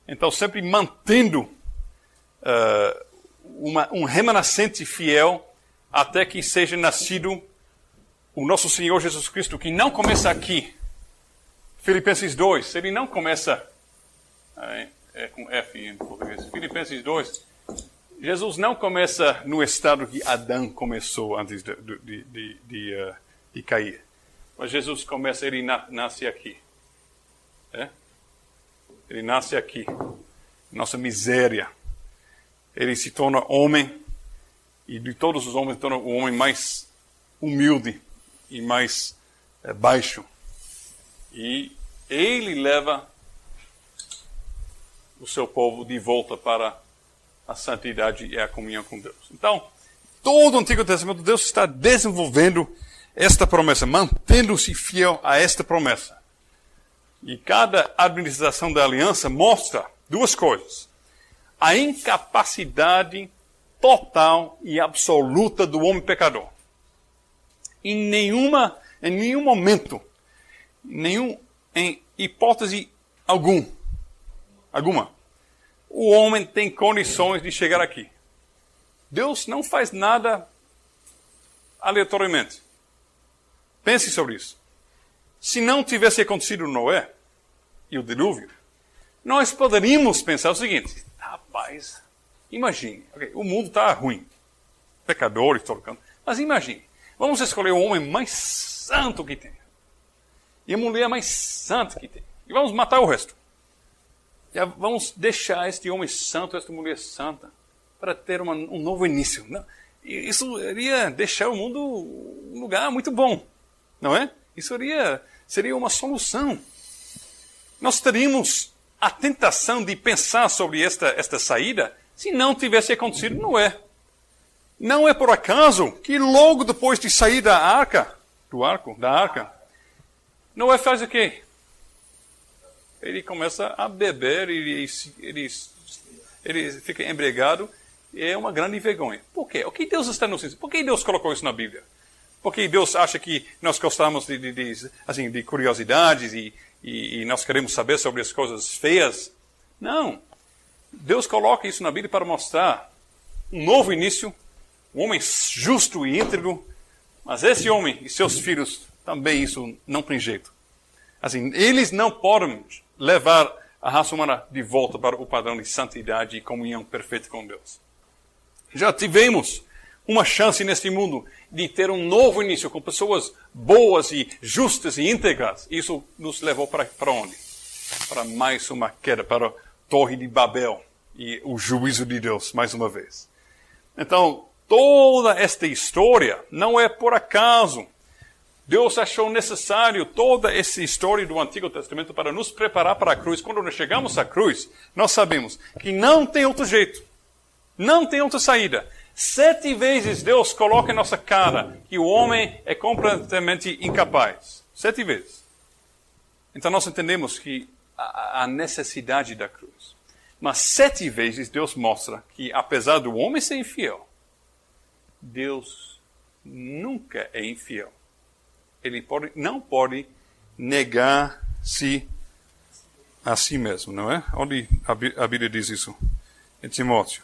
Então, sempre mantendo um remanescente fiel até que seja nascido o nosso Senhor Jesus Cristo, que não começa aqui. Filipenses 2, ele não começa, é com F em português, Filipenses 2, Jesus não começa no estado que Adão começou antes de cair. Mas Jesus começa, ele nasce aqui. Ele nasce aqui, nossa miséria. Ele se torna homem, e de todos os homens, torna o homem mais humilde e mais baixo. E ele leva o seu povo de volta para a santidade e a comunhão com Deus. Então, todo o Antigo Testamento, Deus está desenvolvendo esta promessa, mantendo-se fiel a esta promessa. E cada administração da aliança mostra duas coisas. A incapacidade total e absoluta do homem pecador. Em nenhum momento, em hipótese alguma, o homem tem condições de chegar aqui. Deus não faz nada aleatoriamente. Pense sobre isso. Se não tivesse acontecido Noé e o dilúvio, nós poderíamos pensar o seguinte: rapaz, imagine, o mundo está ruim, pecadores, todo canto, mas imagine, vamos escolher o homem mais santo que tem e a mulher mais santa que tem, e vamos matar o resto. Já vamos deixar este homem santo, esta mulher santa, para ter um novo início. Não, isso iria deixar o mundo um lugar muito bom, não é? Isso seria uma solução. Nós teríamos a tentação de pensar sobre esta saída se não tivesse acontecido Noé. Não é por acaso que logo depois de sair da arca, Noé faz o quê? Ele começa a beber, ele fica embriagado, e é uma grande vergonha. Por quê? O que Deus está nos ensinando? Por que Deus colocou isso na Bíblia? Porque Deus acha que nós gostamos de curiosidades e nós queremos saber sobre as coisas feias? Não. Deus coloca isso na Bíblia para mostrar um novo início, um homem justo e íntegro, mas esse homem e seus filhos também isso não tem jeito. Eles não podem levar a raça humana de volta para o padrão de santidade e comunhão perfeita com Deus. Já tivemos uma chance neste mundo de ter um novo início com pessoas boas e justas e íntegras. Isso nos levou para onde? Para mais uma queda, para a Torre de Babel e o juízo de Deus, mais uma vez. Então, toda esta história não é por acaso. Deus achou necessário toda essa história do Antigo Testamento para nos preparar para a cruz. Quando nós chegamos à cruz, nós sabemos que não tem outro jeito. Não tem outra saída. 7 vezes Deus coloca em nossa cara que o homem é completamente incapaz. 7 vezes. Então nós entendemos que a necessidade da cruz. Mas 7 vezes Deus mostra que, apesar do homem ser infiel, Deus nunca é infiel. Ele não pode negar-se a si mesmo, não é? Onde a Bíblia diz isso? Em Timóteo.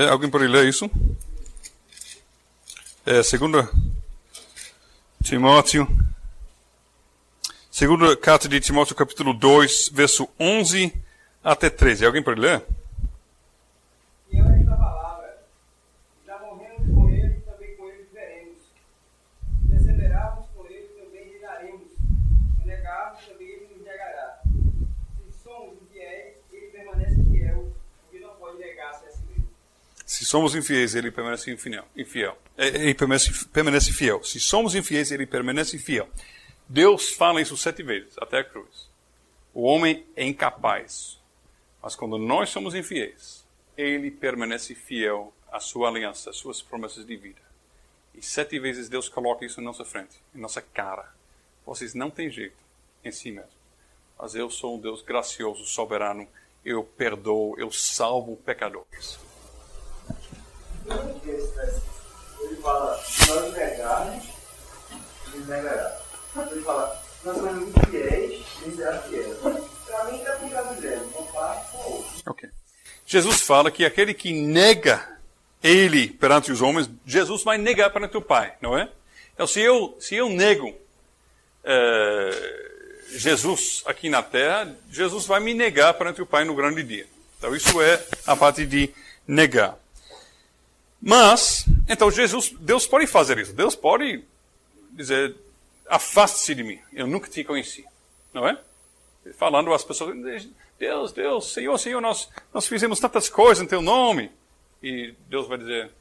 Alguém pode ler isso? 2 Timóteo. Segunda carta de Timóteo, capítulo 2, verso 11 até 13. Alguém pode ler? E eu esta palavra, já morremos com ele, também com ele viveremos. Se perseverarmos com ele, também lhe daremos. Se negarmos, também ele nos negará. Se somos infiéis, ele permanece fiel, porque não pode negar-se a si mesmo. Se somos infiéis, ele permanece infiel. Ele permanece fiel. Se somos infiéis, ele permanece fiel. Deus fala isso 7 vezes, até a cruz. O homem é incapaz. Mas quando nós somos infiéis, ele permanece fiel à sua aliança, às suas promessas de vida. E 7 vezes Deus coloca isso em nossa frente, em nossa cara. Vocês não têm jeito em si mesmo. Mas eu sou um Deus gracioso, soberano. Eu perdoo, eu salvo pecadores. Ele fala, se nós negarmos, ele negará. Ele fala, nós somos infiéis, ele será fiel. Para mim, está ficando dizendo, não parte com o outro. Ok. Jesus fala que aquele que nega ele perante os homens, Jesus vai negar perante o Pai, não é? Então, se eu nego Jesus aqui na terra, Jesus vai me negar perante o Pai no grande dia. Então, isso é a parte de negar. Mas, então, Deus pode fazer isso. Deus pode dizer, afaste-se de mim, eu nunca te conheci, não é? Falando às pessoas, Deus, Senhor, nós fizemos tantas coisas em teu nome. E Deus vai dizer,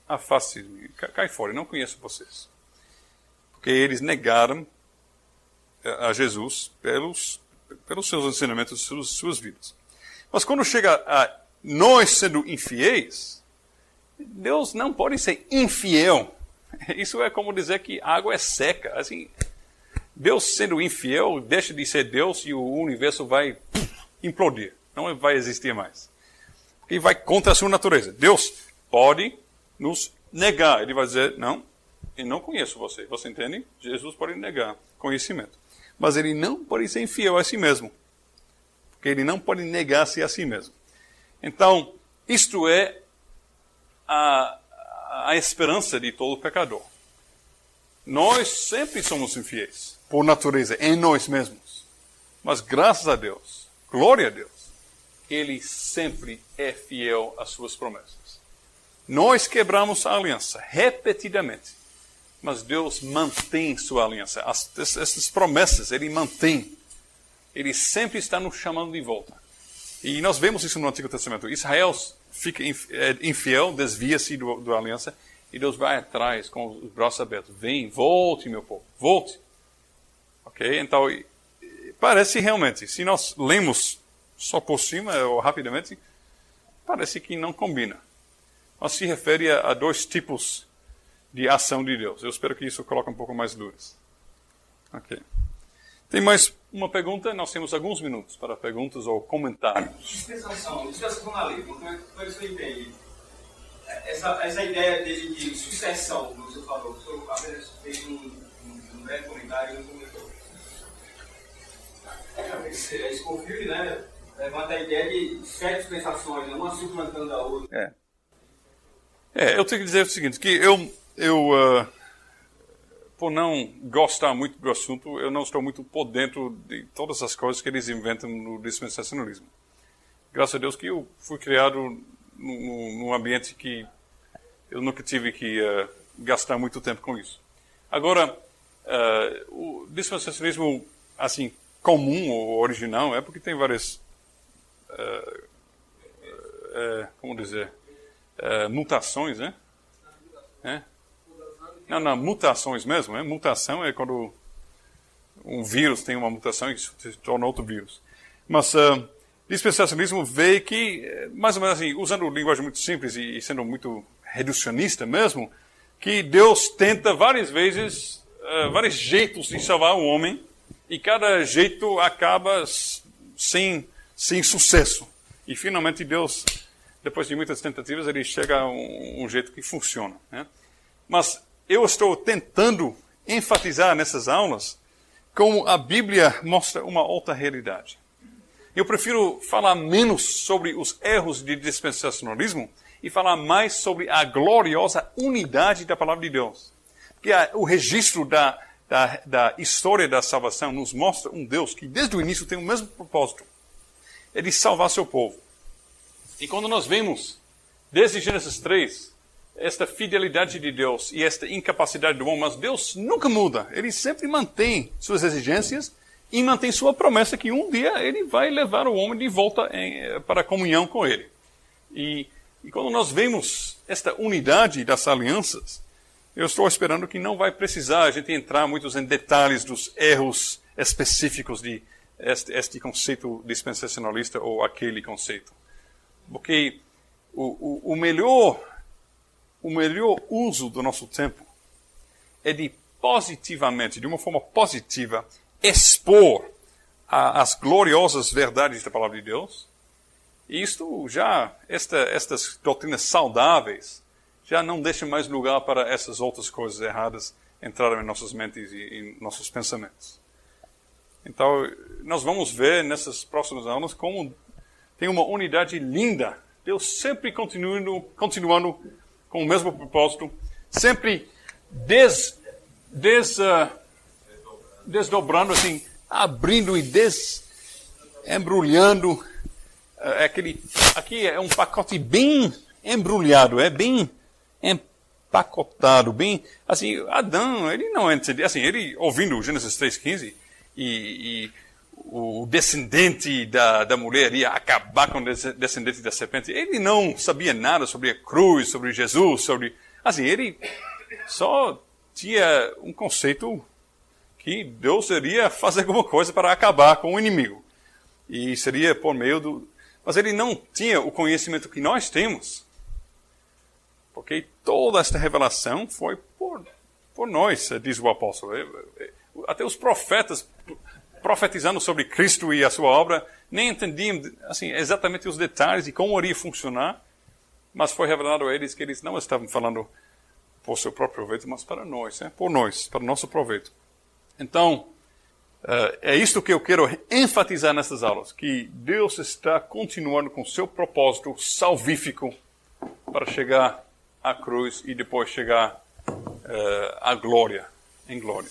afaste-se de mim, cai fora, eu não conheço vocês. Porque eles negaram a Jesus pelos seus ensinamentos, suas vidas. Mas quando chega a nós sendo infiéis, Deus não pode ser infiel. Isso é como dizer que a água é seca. Assim, Deus sendo infiel, deixa de ser Deus e o universo vai implodir. Não vai existir mais. Porque vai contra a sua natureza. Deus pode nos negar. Ele vai dizer, não, eu não conheço você. Você entende? Jesus pode negar conhecimento. Mas ele não pode ser infiel a si mesmo. Porque ele não pode negar-se a si mesmo. Então, isto é a esperança de todo pecador. Nós sempre somos infiéis, por natureza, em nós mesmos. Mas graças a Deus, glória a Deus, Ele sempre é fiel às suas promessas. Nós quebramos a aliança repetidamente, mas Deus mantém sua aliança. Essas promessas Ele mantém. Ele sempre está nos chamando de volta. E nós vemos isso no Antigo Testamento. Israel fica infiel, desvia-se da aliança, e Deus vai atrás com os braços abertos. Vem, volte, meu povo, volte. Ok? Então, parece realmente, se nós lemos só por cima ou rapidamente, parece que não combina. Mas se refere a 2 tipos de ação de Deus. Eu espero que isso coloque um pouco mais luz. Ok. Tem mais uma pergunta? Nós temos alguns minutos para perguntas ou comentários. Dispensação na lei, como é que você entende? Essa ideia dele de sucessão, como você falou, o senhor apenas fez um breve comentário e não comentou. Esse conflito, né, levanta a ideia de 7 dispensações, uma suplantando a outra. Eu tenho que dizer o seguinte, que eu por não gostar muito do assunto, eu não estou muito por dentro de todas as coisas que eles inventam no dispensacionalismo. Graças a Deus que eu fui criado num ambiente que eu nunca tive que gastar muito tempo com isso. Agora, o dispensacionalismo assim, comum ou original é porque tem várias, mutações, né? Não, mutações mesmo. Mutação é quando um vírus tem uma mutação e se torna outro vírus. Mas dispensacionalismo veio que, mais ou menos assim, usando linguagem muito simples e sendo muito reducionista mesmo, que Deus tenta várias vezes, vários jeitos de salvar o homem, e cada jeito acaba sem sucesso. E finalmente Deus, depois de muitas tentativas, ele chega a um jeito que funciona, né? Mas eu estou tentando enfatizar nessas aulas como a Bíblia mostra uma outra realidade. Eu prefiro falar menos sobre os erros de dispensacionalismo e falar mais sobre a gloriosa unidade da palavra de Deus. Porque o registro da história da salvação nos mostra um Deus que desde o início tem o mesmo propósito. É de salvar seu povo. E quando nós vemos, desde Gênesis 3, esta fidelidade de Deus e esta incapacidade do homem, mas Deus nunca muda. Ele sempre mantém suas exigências e mantém sua promessa que um dia ele vai levar o homem de volta para a comunhão com ele. E quando nós vemos esta unidade das alianças, eu estou esperando que não vai precisar a gente entrar muito em detalhes dos erros específicos de este conceito dispensacionalista ou aquele conceito. Porque o melhor o melhor uso do nosso tempo é de positivamente, de uma forma positiva, expor as gloriosas verdades da palavra de Deus. E isto já, estas doutrinas saudáveis, já não deixam mais lugar para essas outras coisas erradas entrarem em nossas mentes e em nossos pensamentos. Então, nós vamos ver nessas próximas aulas como tem uma unidade linda. Deus sempre continuando com o mesmo propósito, sempre desdobrando, assim, abrindo e desembrulhando. Aqui é um pacote bem embrulhado, bem empacotado, bem, assim, Adão, ele não entendia, assim, ele ouvindo Gênesis 3:15 e o descendente da mulher ia acabar com o descendente da serpente, ele não sabia nada sobre a cruz, sobre Jesus, assim, ele só tinha um conceito que Deus iria fazer alguma coisa para acabar com o inimigo. E seria por meio Mas ele não tinha o conhecimento que nós temos. Porque toda esta revelação foi por nós, diz o apóstolo. Até os profetas, profetizando sobre Cristo e a sua obra, nem entendiam assim, exatamente os detalhes de como iria funcionar, mas foi revelado a eles que eles não estavam falando por seu próprio proveito, mas para nós, por nós, para o nosso proveito. Então, é isto que eu quero enfatizar nessas aulas, que Deus está continuando com seu propósito salvífico para chegar à cruz e depois chegar à glória, em glória.